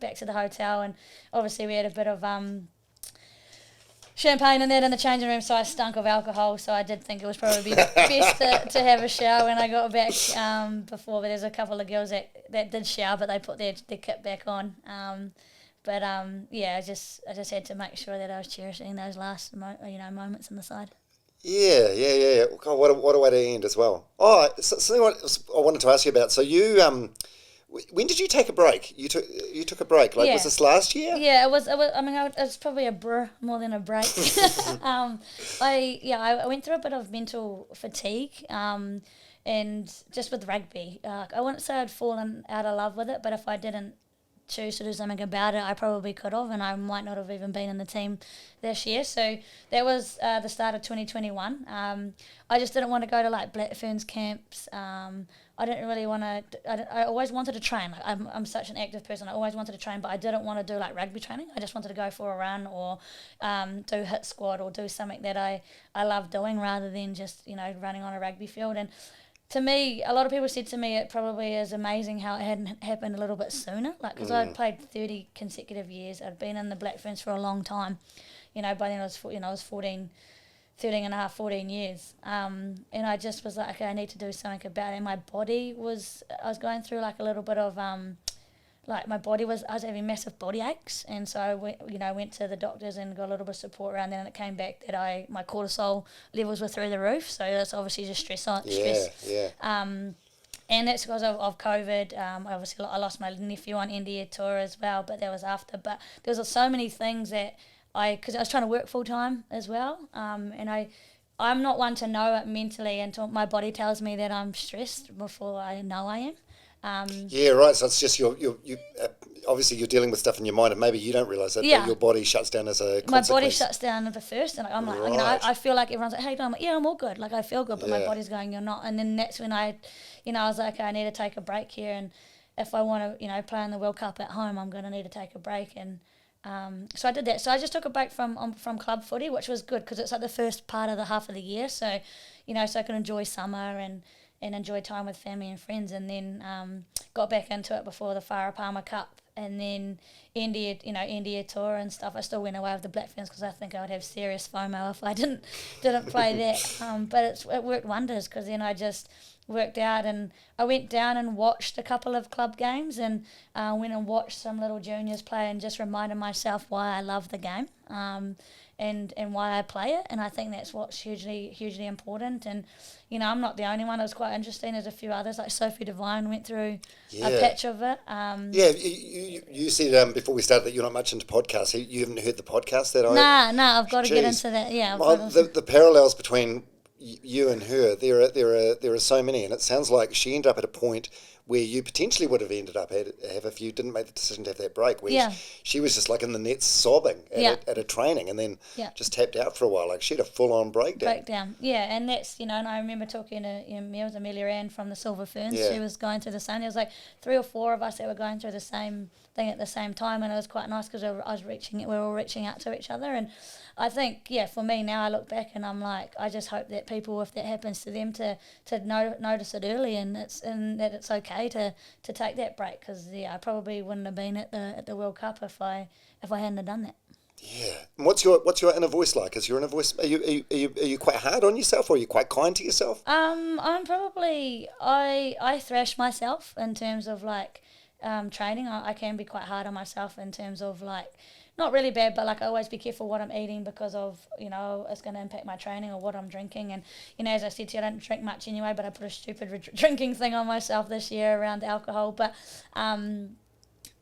back to the hotel, and obviously we had a bit of champagne and that in the changing room, so I stunk of alcohol, so I did think it was probably best to have a shower when I got back before, but there's a couple of girls that did shower, but they put their kit back on. I just had to make sure that I was cherishing those last moments on the side. Yeah. God, what a way to end as well. Oh, something I wanted to ask you about. So you when did you take a break? You took a break. Like, was this last year? Yeah, it was. I mean, it was probably a brr more than a break. I went through a bit of mental fatigue, and just with rugby, I wouldn't say I'd fallen out of love with it, but if I didn't choose to do something about it, I probably could have, and I might not have even been in the team this year. So that was the start of 2021. I just didn't want to go to like Black Ferns camps. I didn't really want to. I always wanted to train. Like, I'm such an active person. I always wanted to train, but I didn't want to do like rugby training. I just wanted to go for a run or do hit squad or do something that I love doing rather than just running on a rugby field. And to me, a lot of people said to me it probably is amazing how it hadn't happened a little bit sooner. Like, because I'd played 30 consecutive years. I'd been in the Black Ferns for a long time. By then I was 14 and a half, 14 years. And I just was like, okay, I need to do something about it. And my body was, I was going through like a little bit of, I was having massive body aches. And so I went to the doctors and got a little bit of support around that. And it came back that my cortisol levels were through the roof. So that's obviously just stress. Yeah. And that's because of COVID. Obviously, I lost my nephew on India tour as well, but that was after. But there was so many things that because I was trying to work full time as well, and I'm not one to know it mentally until my body tells me that I'm stressed before I know I am. Yeah, right. So it's just you obviously you're dealing with stuff in your mind, and maybe you don't realise that, but your body shuts down as a consequence. My body shuts down at the first, and I'm like, right. I feel like everyone's like, hey, I'm like, yeah, I'm all good. Like, I feel good, but my body's going, you're not. And then that's when I was like, okay, I need to take a break here, and if I want to, play in the World Cup at home, I'm going to need to take a break. And so I did that. So I just took a break from club footy, which was good because it's like the first part of the half of the year. So, so I could enjoy summer and enjoy time with family and friends, and then got back into it before the Farah Palmer Cup, and then India tour and stuff. I still went away with the Black Ferns because I think I would have serious FOMO if I didn't play that. But it worked wonders because then I just worked out, and I went down and watched a couple of club games, and went and watched some little juniors play, and just reminded myself why I love the game, and why I play it. And I think that's what's hugely important. And I'm not the only one. It was quite interesting. There's a few others, like Sophie Devine went through a patch of it. You said before we started that you're not much into podcasts. You haven't heard the podcast that I've got to get into that. Yeah, the parallels between you and her, there are so many, and it sounds like she ended up at a point where you potentially would have ended up if you didn't make the decision to have that break, where she was just like in the nets sobbing at a training, and then just tapped out for a while. Like, she had a full-on breakdown. And that's, and I remember talking to it was Amelia Ann from the Silver Ferns. She was going through the same. There was like 3 or 4 of us that were going through the same thing at the same time, and it was quite nice because we were all reaching out to each other. And I think, for me now, I look back and I'm like, I just hope that people, if that happens to them, to notice it early, and that it's okay to take that break, because I probably wouldn't have been at the World Cup if I hadn't have done that. Yeah. And what's your inner voice like? Is your inner voice, are you quite hard on yourself, or are you quite kind to yourself? I'm probably, I thrash myself in terms of like training. I can be quite hard on myself in terms of like, not really bad, but like I always be careful what I'm eating because of, it's going to impact my training, or what I'm drinking. And, as I said to you, I don't drink much anyway, but I put a stupid drinking thing on myself this year around alcohol. But,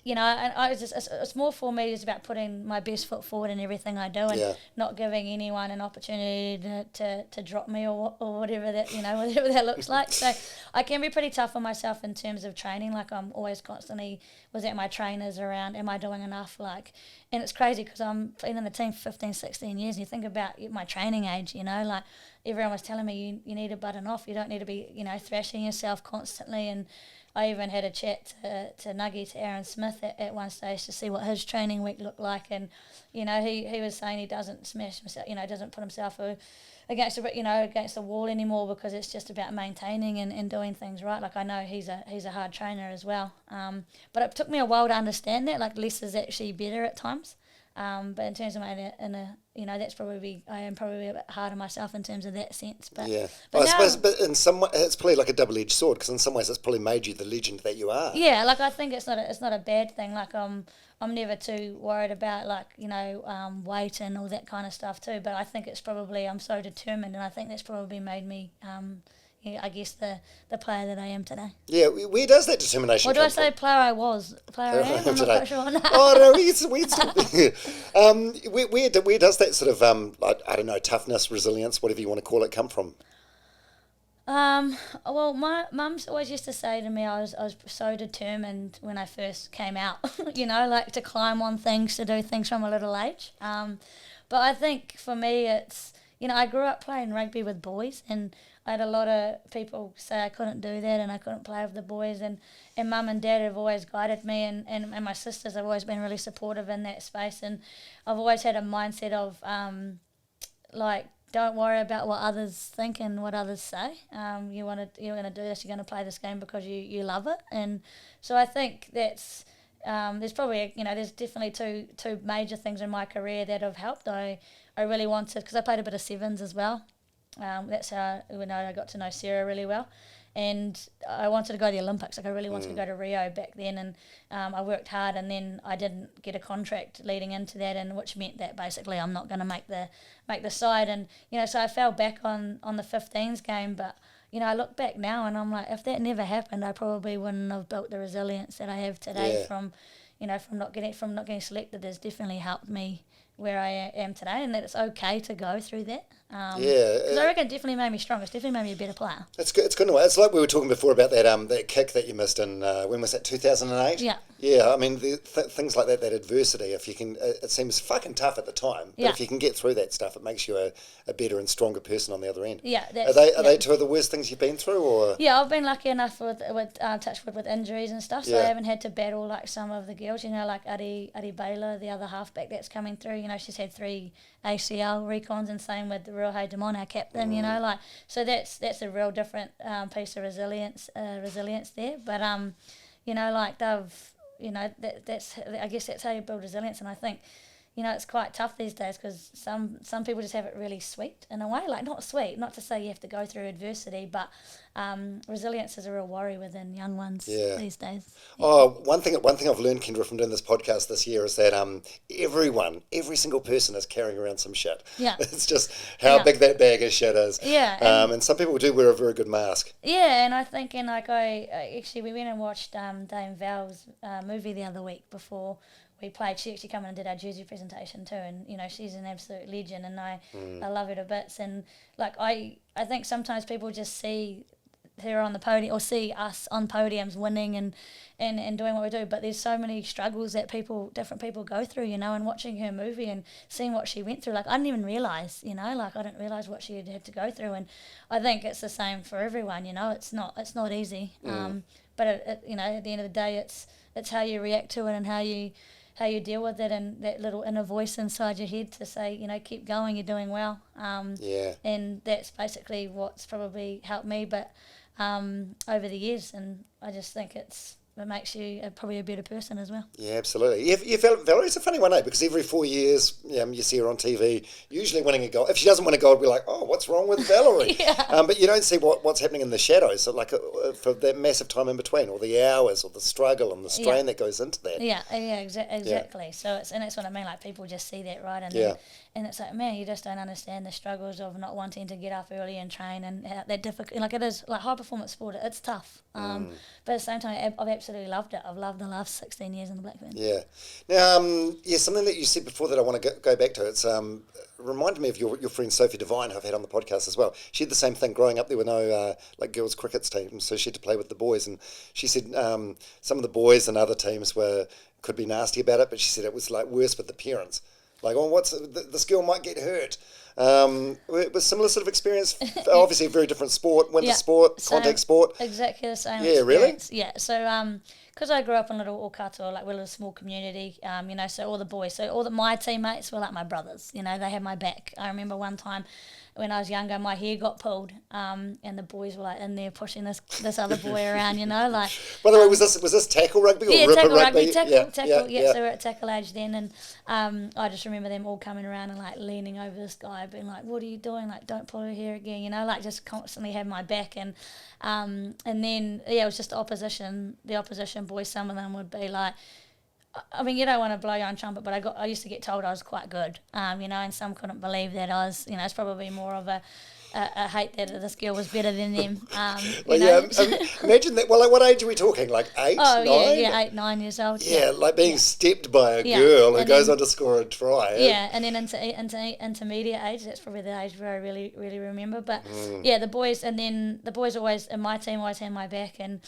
you know, and I was just, it's more for me, it's about putting my best foot forward in everything I do, and not giving anyone an opportunity to drop me or whatever that, you know, whatever that looks like. So I can be pretty tough on myself in terms of training. Like, I'm always constantly, was at my trainers around, am I doing enough? Like, and it's crazy because I'm been in the team for 15, 16 years, and you think about my training age, you know, like everyone was telling me you need to button off, you don't need to be, you know, thrashing yourself constantly. And I even had a chat to Nuggie, to Aaron Smith at one stage to see what his training week looked like, and you know he was saying he doesn't smash himself, you know, doesn't put himself against the wall anymore, because it's just about maintaining and doing things right. Like, I know he's a hard trainer as well, but it took me a while to understand that. Like, less is actually better at times. But in terms of you know, that's probably, I am probably a bit hard on myself in terms of that sense. But yeah, but I suppose, but in some way, it's probably like a double-edged sword, because in some ways it's probably made you the legend that you are. Yeah, like, I think it's not a bad thing. Like, I'm never too worried about, like, you know, weight and all that kind of stuff too. But I think it's probably, I'm so determined, and I think that's probably made me yeah, I guess the player that I am today. Yeah, where does that determination Or do come I say from? player I was? Player I am? I'm not Today. quite sure. No. Oh no, where does that sort of I don't know, toughness, resilience, whatever you want to call it, come from? Well, my mum's always used to say to me, I was so determined when I first came out, you know, like to climb on things, to do things from a little age. But I think for me, it's, you know, I grew up playing rugby with boys, and I had a lot of people say I couldn't do that and I couldn't play with the boys, and mum and dad have always guided me, and my sisters have always been really supportive in that space, and I've always had a mindset of like, don't worry about what others think and what others say. You're going to do this, you're going to play this game because you love it. And so I think that's, there's probably, you know, there's definitely two major things in my career that have helped. I really wanted, because I played a bit of sevens as well. That's how I got to know Sarah really well. And I wanted to go to the Olympics. Like, I really wanted to go to Rio back then, and I worked hard, and then I didn't get a contract leading into that, and which meant that basically I'm not going to make the side. And you know, so I fell back on the 15s game. But you know, I look back now and I'm like, if that never happened, I probably wouldn't have built the resilience that I have today. From not getting selected has definitely helped me where I am today, and that it's okay to go through that. Because I reckon it definitely made me stronger. It's definitely made me a better player. It's good. It's good in a way. It's like we were talking before about that kick that you missed in when was that, 2008? Yeah. Yeah. I mean, things like that adversity. If you can, it seems fucking tough at the time. But if you can get through that stuff, it makes you a better and stronger person on the other end. Yeah. Are they two of the worst things you've been through, or? Yeah, I've been lucky enough with touchwood with injuries and stuff, so I haven't had to battle like some of the girls. You know, like Adi Baylor, the other halfback that's coming through. You know, she's had 3 ACL recons, and same with the Real Hay Demon, our captain. You know, like, so that's a real different piece of resilience there. But you know, like they've, you know, that's I guess that's how you build resilience. And I think, you know, it's quite tough these days, because some people just have it really sweet in a way. Like, not sweet, not to say you have to go through adversity, but resilience is a real worry within young ones these days. Yeah. Oh, one thing I've learned, Kendra, from doing this podcast this year is that every single person is carrying around some shit. Yeah. It's just how big that bag of shit is. Yeah. And some people do wear a very good mask. Yeah, and I think, and like I actually, we went and watched Dame Val's movie the other week before we played. She actually came in and did our jersey presentation too, and you know, she's an absolute legend, and I love her to bits. And like, I think sometimes people just see her on the podium, or see us on podiums winning and doing what we do, but there's so many struggles that different people go through, you know. And watching her movie and seeing what she went through, like, I didn't even realise, you know, like I didn't realise what she had to go through. And I think it's the same for everyone, you know. It's not easy, but it, you know, at the end of the day, it's how you react to it and how you deal with it, and that little inner voice inside your head to say, you know, keep going, you're doing well. And that's basically what's probably helped me, but over the years, and I just think it makes you probably a better person as well. Yeah, absolutely. Valerie's a funny one, because every 4 years you see her on TV, usually winning a gold. If she doesn't win a gold, we're like, oh, what's wrong with Valerie? But you don't see what's happening in the shadows, so like for that massive time in between, or the hours, or the struggle and the strain that goes into that. Exactly. So that's what I mean. Like, people just see that, right? And and it's like, man, you just don't understand the struggles of not wanting to get up early and train, and how that difficult. Like, it is like high performance sport. It's tough. But at the same time, I've absolutely loved it. I've loved the last 16 years in the Black Ferns. Yeah. Now, something that you said before that I want to go back to. It's reminded me of your friend Sophie Devine, who I've had on the podcast as well. She had the same thing growing up. There were no like girls' cricket teams, so she had to play with the boys. And she said some of the boys and other teams could be nasty about it, but she said it was like worse with the parents. Like, oh, this girl might get hurt. It was similar sort of experience. Obviously, a very different sport, winter sport, contact sport. Exactly the same. Yeah, experience. Really. Yeah. So, because I grew up in Little Okatoa, like we're a little small community, so all the boys, my teammates were like my brothers. You know, they had my back. I remember one time when I was younger, my hair got pulled, and the boys were like in there pushing this other boy around. You know, like. By the way, was this tackle rugby or ripper tackle rugby? Tackle. Yeah. So we're at tackle age then, and I just remember them all coming around and like leaning over this guy, being like, "What are you doing? Like, don't pull her hair again." You know, like just constantly had my back, and then it was just the opposition boys. Some of them would be like, I mean, you don't want to blow your own trumpet, but I used to get told I was quite good, and some couldn't believe that I was, it's probably more of a hate that this girl was better than them. Imagine that. Well, like, what age are we talking? Like 8, 9? Yeah, 8, 9 years old. Yeah, like being stepped by a girl who goes on to score a try. Yeah, and then into intermediate age, that's probably the age where I really, really remember. But the boys always, in my team, always had my back. And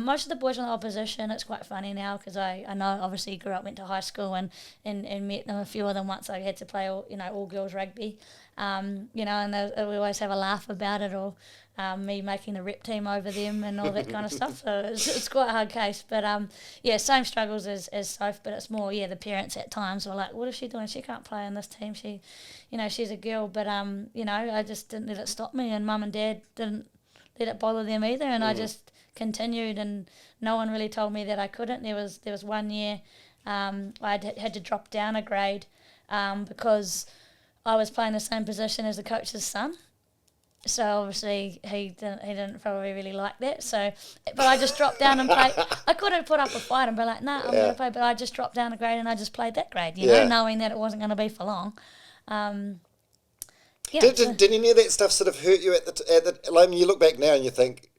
most of the boys on the opposition, it's quite funny now because I know obviously grew up, went to high school and met them, a few of them once I had to play all girls rugby. And we always have a laugh about it, or me making the rep team over them and all that kind of stuff. So it's quite a hard case. But, same struggles as Soph, but it's more, the parents at times were like, what is she doing? She can't play on this team. She's a girl. But, I just didn't let it stop me, and Mum and Dad didn't let it bother them either. And I just continued, and no one really told me that I couldn't. There was 1 year I had to drop down a grade because I was playing the same position as the coach's son, so obviously he didn't probably really like that. So, but I just dropped down and played. I could have put up a fight and be like, "Nah, I'm going to play," but I just dropped down a grade and I just played that grade, knowing that it wasn't going to be for long. Did any of that stuff sort of hurt you at the? Like, you look back now and you think,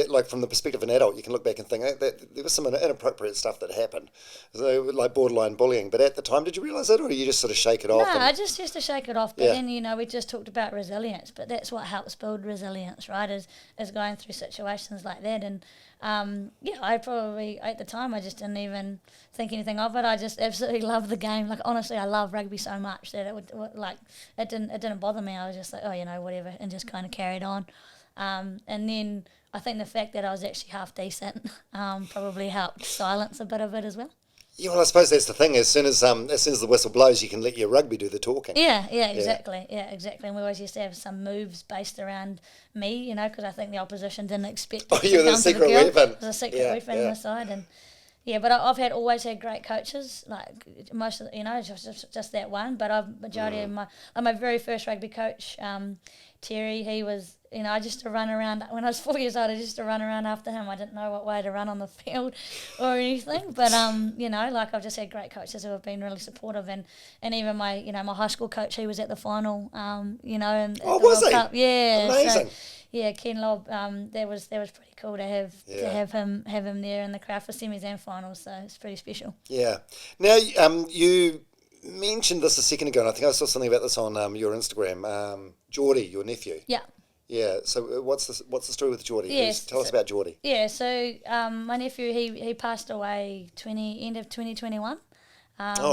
like from the perspective of an adult, you can look back and think that there was some inappropriate stuff that happened, so like borderline bullying. But at the time, did you realise that, or you just sort of shake it off? No, I just used to shake it off. But then we just talked about resilience. But that's what helps build resilience, right? Is going through situations like that. And I probably at the time I just didn't even think anything of it. I just absolutely loved the game. Like honestly, I love rugby so much that it didn't bother me. I was just like, whatever, and just kind of carried on. And then I think the fact that I was actually half decent probably helped silence a bit of it as well. Yeah, well, I suppose that's the thing. As soon as the whistle blows, you can let your rugby do the talking. Yeah, exactly. Yeah, exactly. And we always used to have some moves based around me, because I think the opposition didn't expect. Oh, you were the secret weapon. It was a secret weapon on the side, and but I've always had great coaches. Like most of just that one. But majority of my very first rugby coach, Terry, he was. I just to run around when I was 4 years old. I used to run around after him. I didn't know what way to run on the field or anything. But I've just had great coaches who have been really supportive, and even my my high school coach, he was at the final. And was he? Cup. Yeah, amazing. So, Ken Lobb. That was pretty cool to have him there in the crowd for semis and finals. So it's pretty special. Yeah. Now you mentioned this a second ago, and I think I saw something about this on your Instagram. Geordie, your nephew. Yeah. Yeah, so what's the story with Geordie? Yes, tell us about Geordie. Yeah, so my nephew, he passed away end of 2021.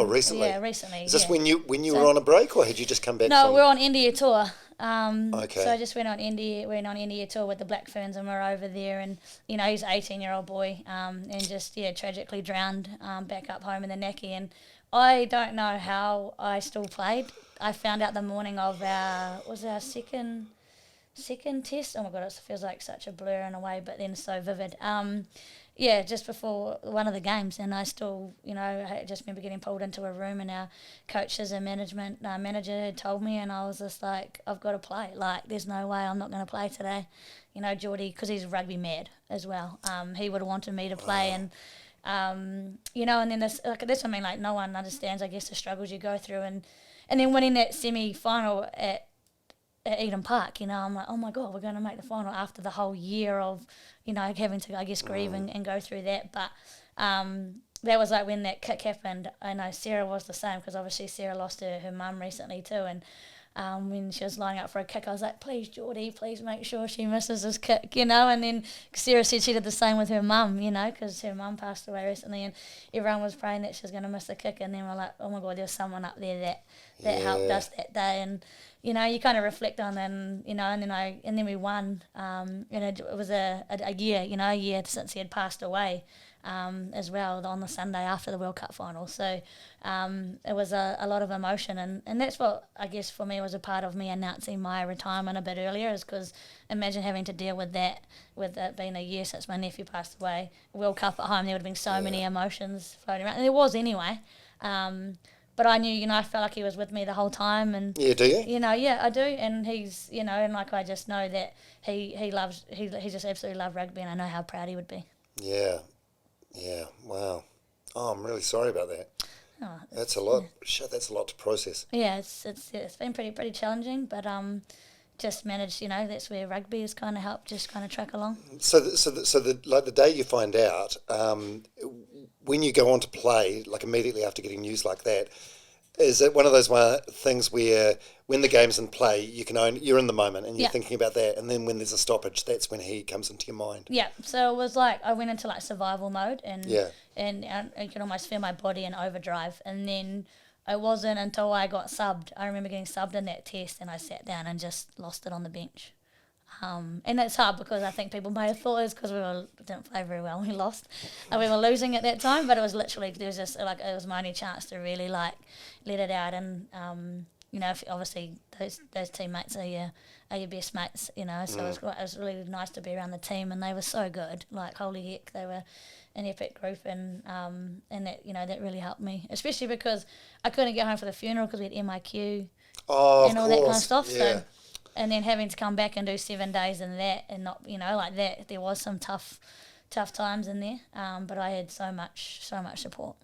Recently? Yeah, recently. Is this when you were on a break, or had you just come back? No, we're on India tour. Okay. So I just went on India tour with the Black Ferns, and we're over there, and he's an 18-year-old boy, and just tragically drowned back up home in the Mackie, and I don't know how I still played. I found out the morning of our second test. Oh my god, it feels like such a blur in a way, but then so vivid. Just before one of the games, and I still, I just remember getting pulled into a room, and our coaches and manager had told me, and I was just like, I've got to play. Like, there's no way I'm not going to play today. Geordie, because he's rugby mad as well. He would have wanted me to play, and and then that's something like no one understands, I guess, the struggles you go through, and then winning that semi-final at at Eden Park, I'm like, oh my God, we're going to make the final after the whole year of, having to, I guess, grieve and go through that. But that was like when that kick happened. I know Sarah was the same, because obviously Sarah lost her mum recently too, and when she was lining up for a kick, I was like, please, Geordie, please make sure she misses this kick, and then Sarah said she did the same with her mum, because her mum passed away recently, and everyone was praying that she was going to miss the kick, and then we're like, oh my God, there's someone up there that helped us that day, and you kind of reflect on that, and and then we won, and it was a year since he had passed away, as well, on the Sunday after the World Cup final. So it was a lot of emotion, and that's what I guess for me was a part of me announcing my retirement a bit earlier, is because imagine having to deal with that, with it being a year since my nephew passed away. World Cup at home, there would have been so many emotions floating around, and there was anyway. But I knew, I felt like he was with me the whole time, and yeah, do you? Yeah, I do, and he's, and like I just know that he just absolutely loved rugby, and I know how proud he would be. Yeah, wow. Oh, I'm really sorry about that. Oh, that's a lot. Shit, that's a lot to process. Yeah, it's been pretty challenging, but just managed. That's where rugby has kind of helped, just kind of track along. So the day you find out, when you go on to play, like immediately after getting news like that, is it one of those things where when the game's in play, you're in the moment and you're thinking about that, and then when there's a stoppage, that's when he comes into your mind? Yeah, so it was like I went into like survival mode, and I could almost feel my body in overdrive, and then it wasn't until I got subbed. I remember getting subbed in that test, and I sat down and just lost it on the bench. And it's hard because I think people may have thought it was because we didn't play very well. We lost, and we were losing at that time. But it was literally, there was just like, it was my only chance to really like let it out. And obviously those teammates are your best mates. So it was really nice to be around the team, and they were so good. Like holy heck, they were an epic group, and that that really helped me, especially because I couldn't get home for the funeral because we had MIQ and all that kind of stuff. Yeah. So. And then having to come back and do 7 days in that, and not, like that, there was some tough times in there. But I had so much support.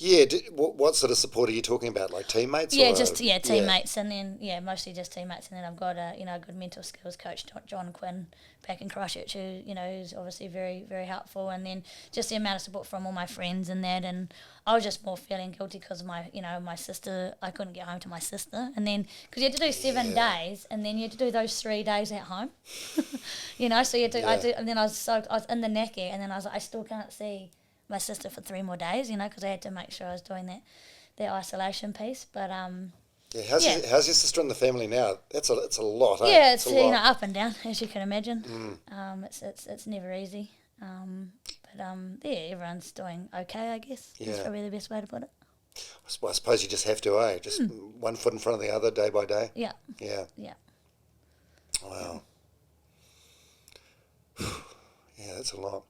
Yeah, what sort of support are you talking about? Like teammates? Yeah, teammates, and then mostly just teammates, and then I've got a good mental skills coach, John Quinn, back in Christchurch, who who's obviously very very helpful, and then just the amount of support from all my friends and that, and I was just more feeling guilty because of my sister. I couldn't get home to my sister, and then because you had to do 7 days, and then you had to do those 3 days at home, so you had to. And then I was in the Naki, and then I was like, I still can't see my sister for 3 more days, because I had to make sure I was doing that isolation piece. But how's your sister in the family now? It's a lot. Yeah, it's up and down, as you can imagine. It's never easy. Everyone's doing okay, I guess. Yeah. That's probably the best way to put it. I suppose you just have to, just one foot in front of the other, day by day. Yeah. Yeah. Yeah. Wow. Yeah, that's a lot.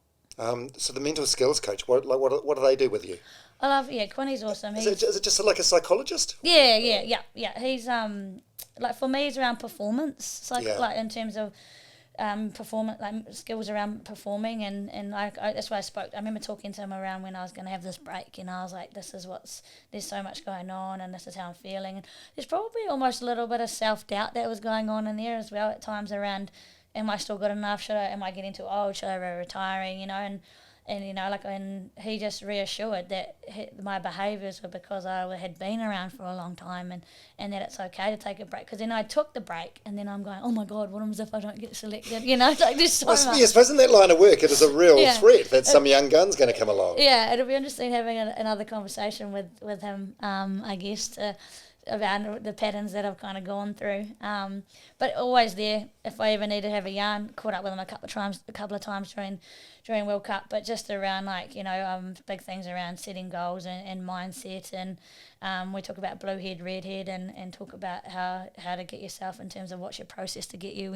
So the mental skills coach, what do they do with you? I love, Quinny's awesome. Is it just like a psychologist? Yeah. He's like for me, it's around performance, like in terms of performance, like skills around performing, and that's why I spoke. I remember talking to him around when I was going to have this break, I was like, there's so much going on, and this is how I'm feeling, and there's probably almost a little bit of self-doubt that was going on in there as well at times around, am I still good enough? Am I getting too old? Should I be retiring? And he just reassured that my behaviours were because I had been around for a long time, and that it's okay to take a break. Because then I took the break, and then I'm going, oh my God, what happens if I don't get selected? Like there's so much. I suppose in that line of work, it is a real threat that some young gun's going to come along. Yeah, it'll be interesting having another conversation with him, I guess, about the patterns that I've kind of gone through, but always there if I ever need to have a yarn. Caught up with him a couple of times during World Cup, but just around big things around setting goals and mindset, and we talk about blue head, red head, and talk about how to get yourself in terms of what's your process to get you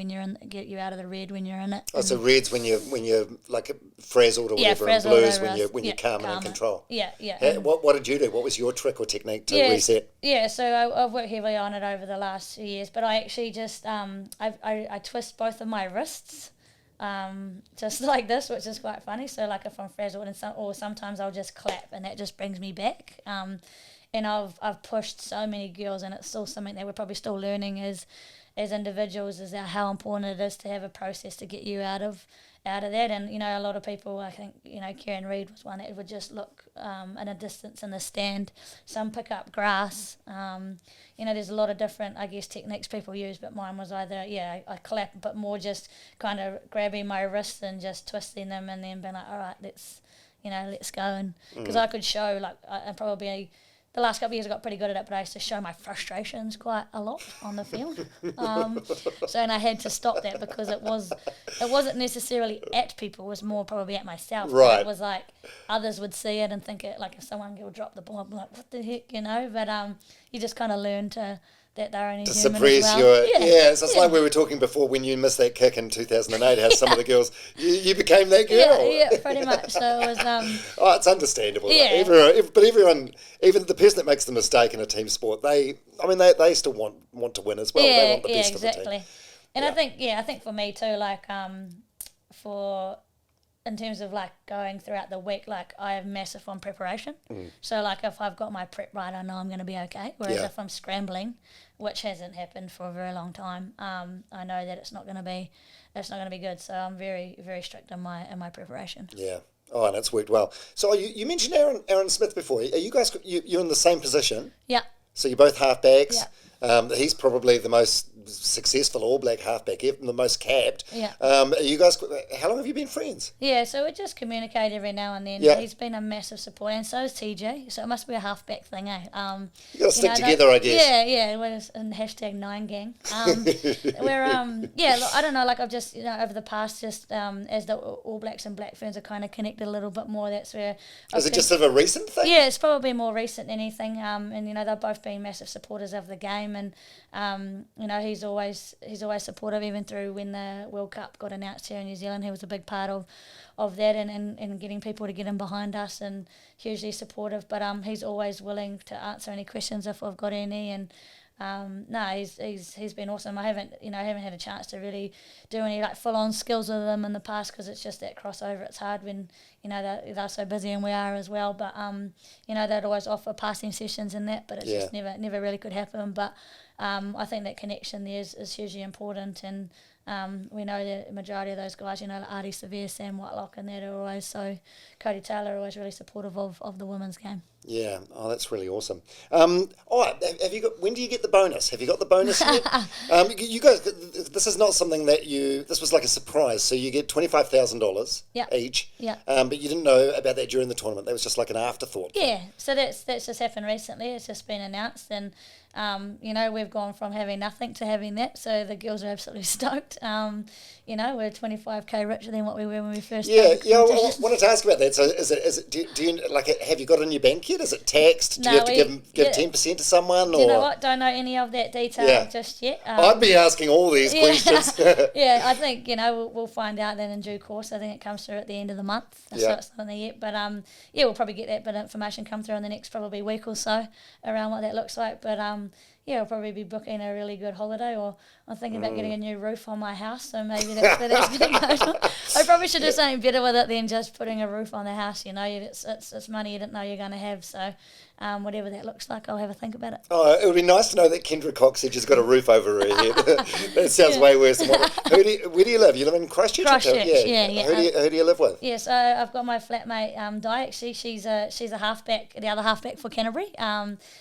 out of the red when you're in it. Oh, so red's when you're like frazzled or whatever, and blues when you're calm and in control. Yeah. What did you do? What was your trick or technique to reset? Yeah, so I've worked heavily on it over the last few years, but I actually just I twist both of my wrists, just like this, which is quite funny. So like if I'm frazzled, or sometimes I'll just clap, and that just brings me back. And I've pushed so many girls, and it's still something that we're probably still learning, is as individuals is how important it is to have a process to get you out of that. And a lot of people, I think, Kieran Reid was one that would just look in a distance in the stand. Some pick up grass. There's a lot of different, I guess, techniques people use, but mine was either I clap, but more just kind of grabbing my wrists and just twisting them, and then being like, all right, let's go. And because I could show, like, I probably the last couple of years I got pretty good at it, but I used to show my frustrations quite a lot on the field. And I had to stop that, because it wasn't necessarily at people, it was more probably at myself. Right. It was like others would see it and think it, like, if someone will drop the ball, I'm like, what the heck, But you just kind of learn that they're only to human suppress as well. so it's like we were talking before when you missed that kick in 2008, how some of the girls, you became that girl. Yeah, pretty much. So it was it's understandable. Yeah. But everyone, even the person that makes the mistake in a team sport, they still want to win as well. They want the best exactly. of the team. And I think for me too, like in terms of like going throughout the week, like I have massive on preparation. So like if I've got my prep right, I know I'm going to be okay. Whereas if I'm scrambling, which hasn't happened for a very long time, I know that it's not going to be good. So I'm very, very strict in my preparation. Yeah. Oh, and it's worked well. So you mentioned Aaron Smith before. Are you guys, you're in the same position? Yeah. So you're both halfbacks. Yeah. He's probably the most successful All Black halfback, even the most capped. Yeah. You guys, how long have you been friends? Yeah, so we just communicate every now and then. Yeah. He's been a massive support, and so is TJ. So it must be a halfback thing, eh? You got to stick together, I guess. Yeah. We're in #9gang. Look, I don't know. Like I've just over the past, just as the All Blacks and Black Ferns are kind of connected a little bit more. That's where. Is it just sort of a recent thing? Yeah, it's probably more recent than anything. And they've both been massive supporters of the game, and he's always supportive, even through when the World Cup got announced here in New Zealand. He was a big part of that and getting people to get in behind us, and hugely supportive. But he's always willing to answer any questions if I've got any. And he's been awesome. I haven't had a chance to really do any like full on skills with them in the past, because it's just that crossover. It's hard when they're so busy, and we are as well. But they'd always offer passing sessions and that, but it's just never really could happen. But I think that connection there is hugely important, and we know that the majority of those guys, like Artie Severe, Sam Whitelock, and that are always Cody Taylor are always really supportive of the women's game. Yeah, that's really awesome. Have you got? When do you get the bonus? Have you got the bonus yet? You guys, this is not something that this was like a surprise. So you get $25,000 each. Yeah. But you didn't know about that during the tournament. That was just like an afterthought. Yeah. So that's just happened recently. It's just been announced, and we've gone from having nothing to having that. So the girls are absolutely stoked. We're 25k richer than what we were when we first started. Yeah. I wanted to ask about that. So is it? Do you like? Have you got it in your bank yet? Is it taxed? Do you have to give 10% to someone? Do you know what? Don't know any of that detail just yet. I'd be asking all these questions. I think we'll find out then in due course. I think it comes through at the end of the month. So it's not there yet, but we'll probably get that bit of information come through in the next probably week or so around what that looks like. But I'll probably be booking a really good holiday, or I'm thinking about getting a new roof on my house, so maybe that's where that's going to go. I probably should do something better with it than just putting a roof on the house. It's money you didn't know you're going to have, so whatever that looks like, I'll have a think about it. Oh, it would be nice to know that Kendra Cocksedge has got a roof over her head. That sounds way worse than what. Where do you live? You live in Christchurch? Christchurch, yeah. Who do you live with? Yeah, so I've got my flatmate, Di, actually. She's a halfback, the other halfback for Canterbury.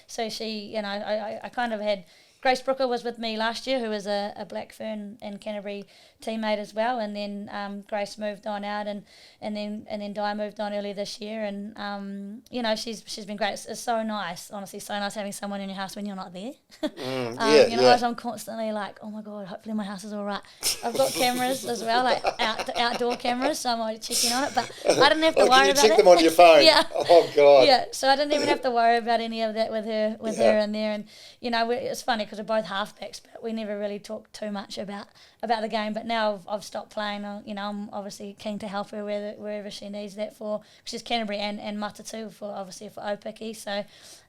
So she, I kind of had... Grace Brooker was with me last year, who was a Black Fern and Canterbury teammate as well, and then Grace moved on out, and then Di moved on early this year, and she's been great. It's so nice, honestly, so nice having someone in your house when you're not there. I'm constantly like, oh my god, hopefully my house is all right. I've got cameras as well, like outdoor cameras, so I'm always checking on it, but I didn't have to worry about it. Can you check them on your phone? Yeah. Oh god. Yeah, so I didn't even have to worry about any of that with her in there, and it's funny because we're both halfbacks, but we never really talked too much about the game. But now I've stopped playing. I'm obviously keen to help her wherever she needs that for. She's Canterbury and Matatu for Opiki. So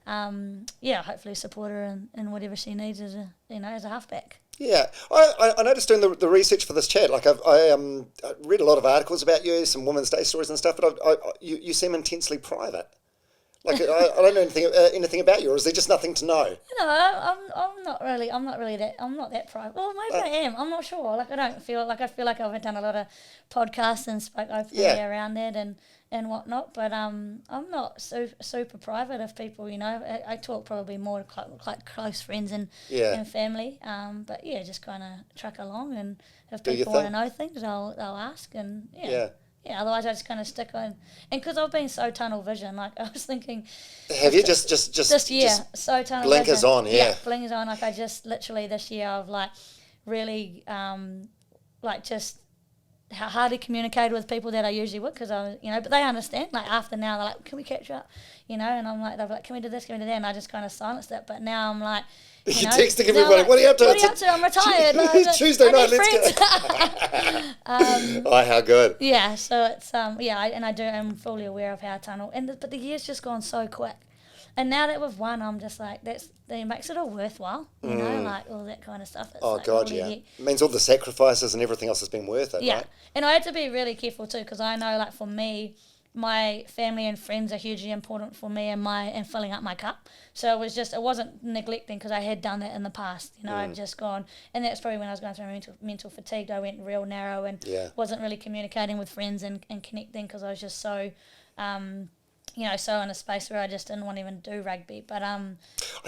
hopefully support her in whatever she needs as a halfback. Yeah, I noticed doing the research for this chat. Like I read a lot of articles about you, some Women's Day stories and stuff. But you seem intensely private. Like I don't know anything about you, or is there just nothing to know? No, I'm not really I'm not that private. Well, maybe I am. I'm not sure. Like I feel like I've done a lot of podcasts and spoke openly around that and whatnot. But I'm not super private of people. I talk probably more like close friends and family. But yeah, just kind of truck along, and if people want to know things, they'll ask, and yeah, otherwise I just kind of stick on, and because I've been so tunnel vision, like I was thinking. Have you just so tunnel blinkers vision. on, yeah, blinkers on. Like I just literally this year I've like really just hardly communicated with people that I usually would, because but they understand. Like after now they're like, can we catch up, and I'm like, they're like, can we do this, can we do that, and I just kind of silenced it. But now I'm like. You're texting everybody, like, what are you up to? What are you up to? I'm retired. Tuesday night, let's go. Oh, how good. Yeah, so it's, I'm fully aware of how tunnel, but the year's just gone so quick. And now that we've won, I'm just like, that makes it all worthwhile, like all that kind of stuff. It's God, yeah. It means all the sacrifices and everything else has been worth it, right? And I had to be really careful too, because I know, like for me, my family and friends are hugely important for me and filling up my cup. So it wasn't neglecting, because I had done that in the past. I'd just gone, and that's probably when I was going through mental fatigue. I went real narrow and wasn't really communicating with friends and connecting, because I was just so, so in a space where I just didn't want to even do rugby. But I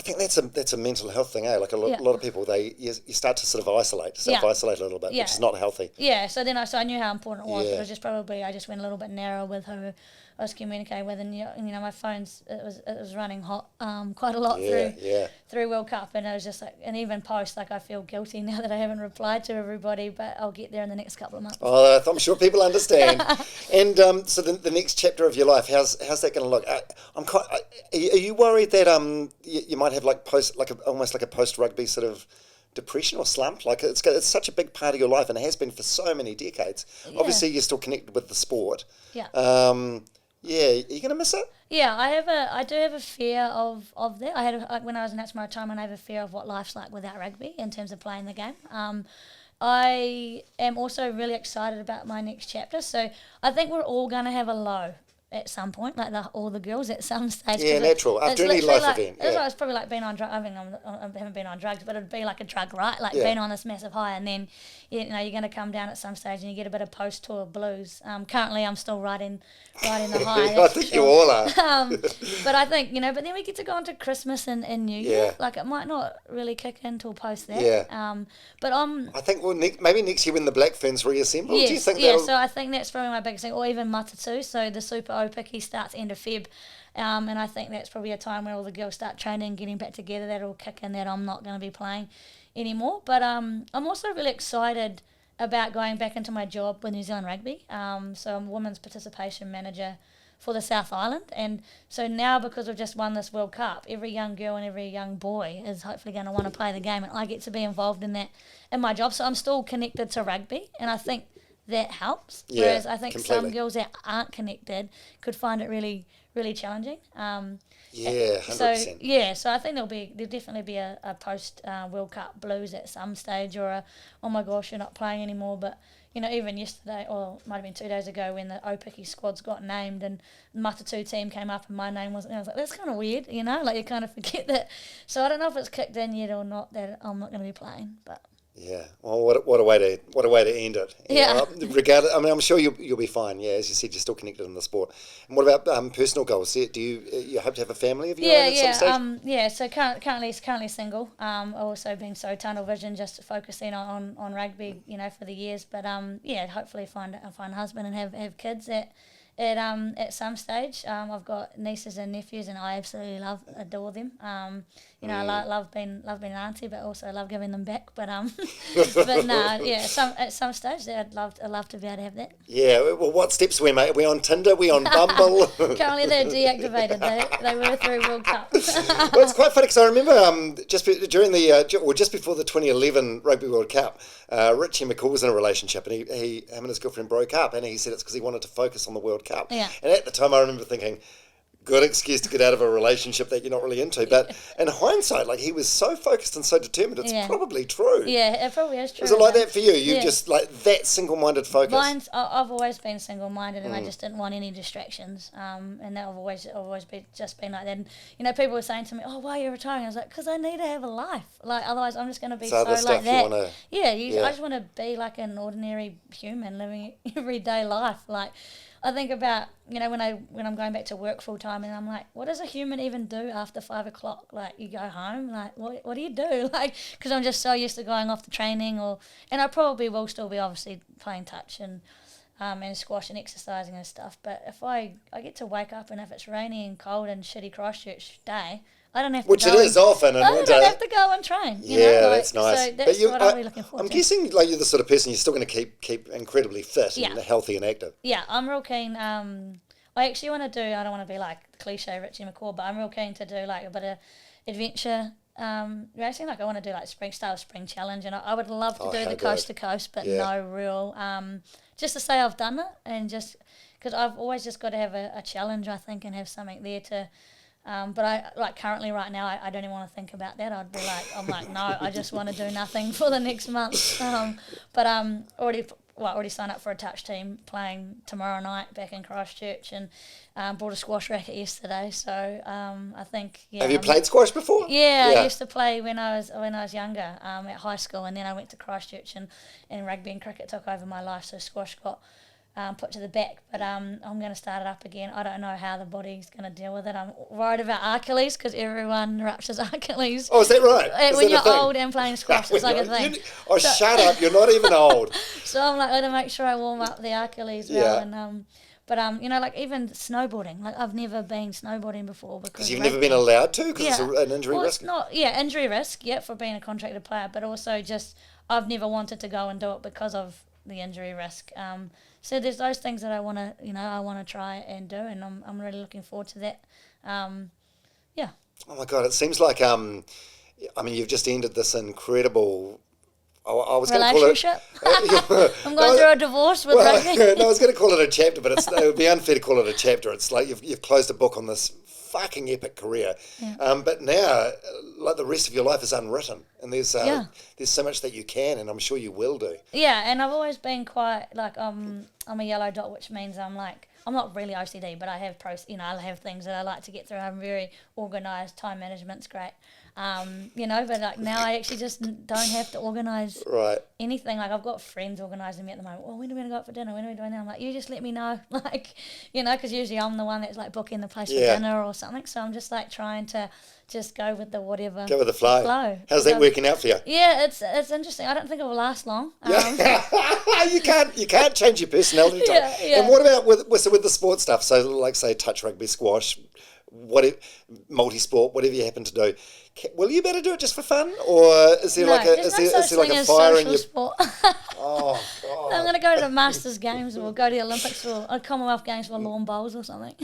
think that's a mental health thing, eh? Like a lot of people, you start to sort of self-isolate a little bit, which is not healthy. Yeah, so then I knew how important it was, but it was just I just went a little bit narrow with who I was communicating with, and my phone's it was running hot quite a lot through World Cup, and it was just like, and even post, like I feel guilty now that I haven't replied to everybody, but I'll get there in the next couple of months. Oh, I'm sure people understand. And so the next chapter of your life, how's that going to look? Are you worried that you might have almost like a post rugby sort of depression or slump? Like it's such a big part of your life, and it has been for so many decades. Obviously you're still connected with the sport. Are you going to miss it? Yeah, I do have a fear of that. When I was announced my retirement, I have a fear of what life's like without rugby in terms of playing the game. I am also really excited about my next chapter. So I think we're all going to have a low at some point, like all the girls at some stage. Yeah, natural. After any life event. It's probably like being on drugs. I haven't been on drugs, but it'd be like a drug, right? Like being on this massive high, and then you're going to come down at some stage and you get a bit of post-tour blues. Currently, I'm still riding the high. I think you all are. But I think, but then we get to go into Christmas and New Year. Like it might not really kick in till post that. Yeah. But I think maybe next year when the Black Ferns reassemble, yes, do you think so I think that's probably my biggest thing, or even Matatu. So the Super O-Picky starts end of Feb, and I think that's probably a time where all the girls start training and getting back together. That'll kick in that I'm not going to be playing anymore. But I'm also really excited about going back into my job with New Zealand Rugby. So I'm a women's participation manager for the South Island, and so now because we've just won this World Cup, every young girl and every young boy is hopefully going to want to play the game, and I get to be involved in that in my job. So I'm still connected to rugby, and I think that helps. Whereas I think some girls that aren't connected could find it really, really challenging. 100%. So I think there'll definitely be a post World Cup blues at some stage, or oh my gosh, you're not playing anymore. But even yesterday, or it might have been 2 days ago, when the O-Picky squads got named and the Matatu team came up and my name wasn't there, I was like, that's kind of weird, like you kind of forget that. So I don't know if it's kicked in yet or not, that I'm not going to be playing, but. Yeah, well, what a way to end it. Regardless, I mean, I'm sure you'll be fine. Yeah, as you said, you're still connected in the sport. And what about personal goals? Do you hope to have a family of your own at some stage? So currently single. Also been so tunnel vision, just focusing on rugby, for the years. But hopefully find a husband and have kids at some stage. I've got nieces and nephews, and I absolutely adore them. I love being an auntie, but also love giving them back. But at some stage, I'd love to be able to have that. Yeah. Well, what steps are we, mate? Are we on Tinder? Are we on Bumble? Currently, they're deactivated. They were through World Cup. Well, it's quite funny because I remember just before the 2011 Rugby World Cup, Richie McCaw was in a relationship, and him and his girlfriend broke up, and he said it's because he wanted to focus on the World Cup. Yeah. And at the time, I remember thinking, good excuse to get out of a relationship that you're not really into. But in hindsight, like, he was so focused and so determined, it's probably true. Yeah, it probably is true. Was it like that for you? You just, like, that single-minded focus? I've always been single-minded, and I just didn't want any distractions. And that I've always been like that. And, you know, people were saying to me, "Oh, why are you retiring?" I was like, "Because I need to have a life. Like, otherwise I'm just going to be so like that." I just want to be like an ordinary human living everyday life. Like, I think about, you know, when I'm going back to work full time, and I'm like, what does a human even do after 5 o'clock? Like, you go home, like, what do you do? Like, because I'm just so used to going off to training, and I probably will still be obviously playing touch and squash and exercising and stuff. But if I get to wake up, and if it's rainy and cold and shitty Christchurch day, I don't have to Which go. Which it is often in winter. I don't have to go and train. You know, that's nice. So that's what I'll be looking forward I'm to. guessing, like, you're the sort of person you're still going to keep incredibly fit and healthy and active. Yeah, I'm real keen. I actually want to do, I don't want to be like cliche Richie McCaw, but I'm real keen to do like a bit of adventure racing. Like, I want to do like spring challenge, and I would love to do the coast to coast, but no real, just to say I've done it, and just because I've always just got to have a challenge, I think, and have something there to. But I, like, currently right now, I don't even want to think about that. I'm like, no, I just want to do nothing for the next month. But already signed up for a touch team playing tomorrow night back in Christchurch, and bought a squash racket yesterday. So I think Have you played squash before? Yeah, I used to play when I was younger at high school, and then I went to Christchurch, and rugby and cricket took over my life. So squash got put to the back, but I'm going to start it up again. I don't know how the body's going to deal with it. I'm worried about Achilles, because everyone ruptures Achilles. Oh, is that right? When you're old and playing squash, it's like a thing. Shut up! You're not even old. So I'm like, I got to make sure I warm up the Achilles well. And but you know, like, even snowboarding. Like, I've never been snowboarding before because you've never been allowed to, because it's an injury risk. It's not. Yeah, injury risk. Yeah, for being a contracted player, but also just I've never wanted to go and do it because of the injury risk. So there's those things that I want to try and do, and I'm really looking forward to that. Yeah. Oh my God, it seems like I mean, you've just ended this incredible. I was going to call it. I'm going through a divorce with rugby. No, I was going to call it a chapter, but it would be unfair to call it a chapter. It's like you've closed a book on this fucking epic career, but now, like, the rest of your life is unwritten, and there's so much that you can, and I'm sure you will do. Yeah, and I've always been quite like I'm a yellow dot, which means I'm not really OCD, but I have I have things that I like to get through. I'm very organised. Time management's great. But like, now I actually just don't have to organise anything. Like, I've got friends organising me at the moment. Well, when are we going to go out for dinner? When are we doing that? I'm like, you just let me know. Like, because usually I'm the one that's like booking the place for dinner or something. So I'm just like trying to just go with the whatever. Go with the flow. How's that working out for you? Yeah, it's interesting. I don't think it will last long. You can't change your personality. And what about with the sports stuff? So, like, say, touch rugby, squash, multi-sport, whatever you happen to do. Will you be able to do it just for fun, or is there like a fire in your sport? Oh God! I'm going to go to the Masters Games, or go to the Olympics, or Commonwealth Games for lawn bowls or something.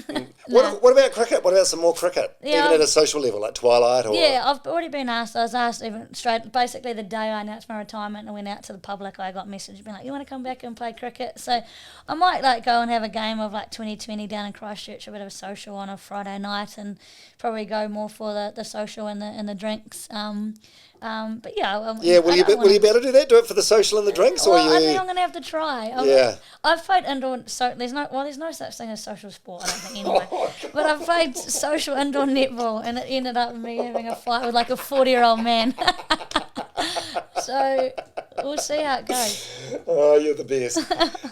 What about cricket? What about some more cricket? Yeah, even at a social level, like Twilight, or I've already been asked. I was asked even straight. Basically, the day I announced my retirement and went out to the public, I got messaged being like, "You want to come back and play cricket?" So I might like go and have a game of like 2020 down in Christchurch, a bit of a social on a Friday night, and probably go more for the social and the drinks. But yeah. Will you be able to do that? Do it for the social and the drinks, I think I'm going to have to try. I've played indoor. So there's no such thing as social sport, I don't think, anyway. But I've played social indoor netball, and it ended up me having a fight with like a 40-year-old man. So we'll see how it goes. Oh, you're the best.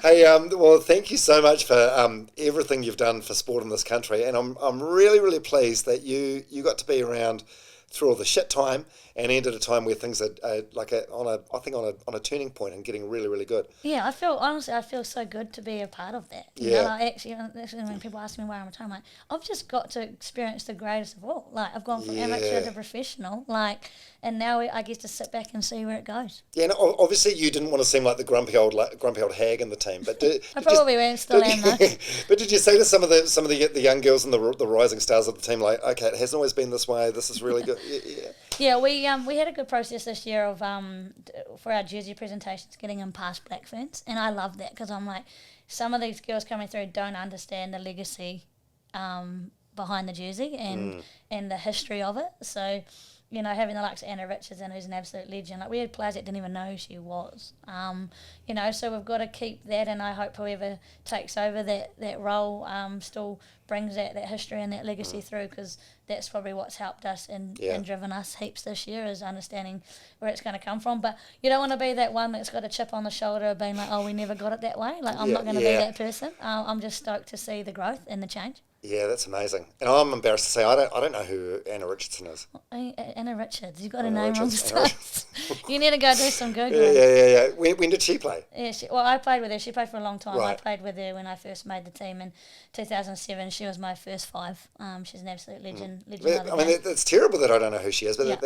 Hey, well, thank you so much for everything you've done for sport in this country, and I'm really, really pleased that you got to be around through all the shit time and end at a time where things are on a turning point and getting really, really good. Yeah, I feel so good to be a part of that. You know, actually, when people ask me why I'm retired, I'm like, I've just got to experience the greatest of all. Like, I've gone from amateur to professional, like, and now I get to sit back and see where it goes. Yeah, and obviously you didn't want to seem like the grumpy old hag in the team, but I probably still am though. But did you say to some of the young girls and the rising stars of the team, like, okay, it hasn't always been this way. This is really good. Yeah, we had a good process this year of for our jersey presentations, getting them past Black Ferns, and I love that because I'm like, some of these girls coming through don't understand the legacy behind the jersey and the history of it. So, you know, having the likes of Anna Richardson, who's an absolute legend. Like, we had players that didn't even know who she was. You know, so we've got to keep that, and I hope whoever takes over that role still brings that history and that legacy through, because that's probably what's helped us and driven us heaps this year, is understanding where it's going to come from. But you don't want to be that one that's got a chip on the shoulder of being like, oh, we never got it that way. Like, I'm not going to be that person. I'm just stoked to see the growth and the change. Yeah, that's amazing. And I'm embarrassed to say I don't know who Anna Richardson is. Anna Richards, you've got a name wrong stuff. You need to go do some Googling. Yeah. When did she play? Yeah, I played with her. She played for a long time. Right. I played with her when I first made the team in 2007. She was my first five. She's an absolute legend. I mean, it's terrible that I don't know who she is, but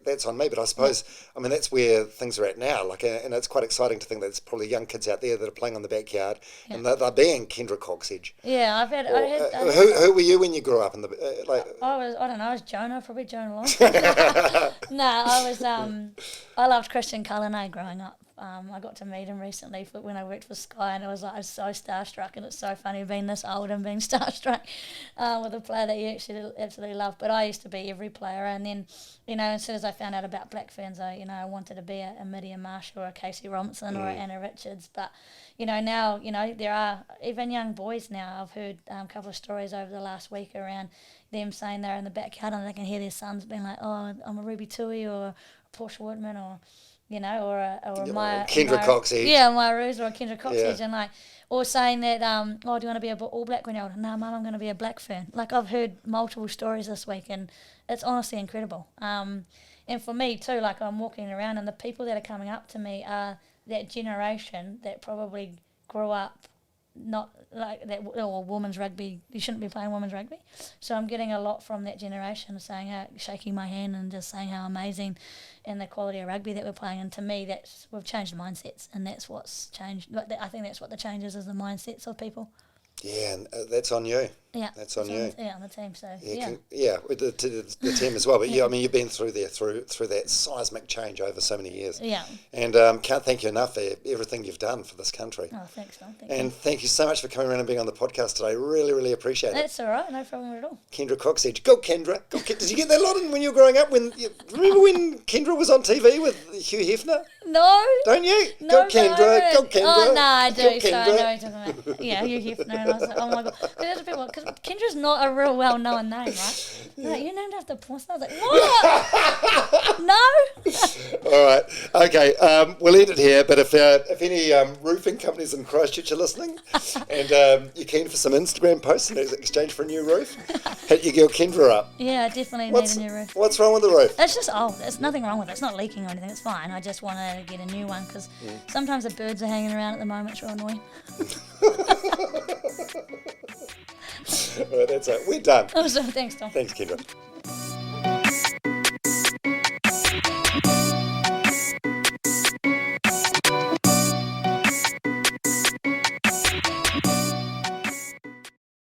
that's on me. But I suppose, I mean, that's where things are at now. Like, and it's quite exciting to think that there's probably young kids out there that are playing on the backyard, and they're being Kendra Cocksedge. Yeah, I had who were you when you grew up in the I don't know. I was Jonah, probably Jonah Long. No, I loved Christian Cullinane growing up. I got to meet him recently when I worked for Sky, and I was so starstruck, and it's so funny being this old and being starstruck with a player that you actually absolutely love. But I used to be every player, and then, you know, as soon as I found out about Black Ferns, I wanted to be a Midian Marshall or a Casey Robinson or a Anna Richards. But, you know, now, you know, there are even young boys now. I've heard a couple of stories over the last week around them saying they're in the backyard and they can hear their sons being like, oh, I'm a Ruby Tui or a Portia Woodman or, you know, or Maya Kendra Cocksedge. Yeah, Maya Roos or Kendra Cocksedge, and like, or saying that, oh, do you want to be a All Black when you're older? No, Mum, I'm going to be a Black Fern. Like, I've heard multiple stories this week, and it's honestly incredible. And for me too, like, I'm walking around, and the people that are coming up to me are that generation that probably grew up not like that, or women's rugby, you shouldn't be playing women's rugby. So I'm getting a lot from that generation saying how, shaking my hand and just saying how amazing and the quality of rugby that we're playing. And to me, we've changed mindsets, and that's what's changed. But I think that's what the change is the mindsets of people. Yeah, and that's on you. Yeah, that's on you. On the team. So with the team as well. But I mean, you've been through that seismic change over so many years. Yeah. And can't thank you enough for everything you've done for this country. Oh, thanks, Don. Thank you so much for coming around and being on the podcast today. Really, really appreciate it. That's all right. No problem at all. Kendra Cocksedge, go Kendra. Go. Did you get that a lot when you were growing up? Remember when Kendra was on TV with Hugh Hefner? No. Don't you? No, go Kendra. Go Kendra. Oh no, I do. Go So Kendra. I know what you're talking about. Yeah, Hugh Hefner. And I was like, oh my god, because Kendra's not a real well-known name, right? No, you named after porn star. I was like, what? No. All right. Okay. We'll end it here. But if any roofing companies in Christchurch are listening, and you're keen for some Instagram posts in exchange for a new roof, hit your girl Kendra up. Yeah, I definitely need a new roof. What's wrong with the roof? It's just old. There's nothing wrong with it. It's not leaking or anything. It's fine. I just want to get a new one because sometimes the birds are hanging around at the moment. It's real annoying. All right, that's it. We're done. Awesome. Thanks, Tom. Thanks, Kendra.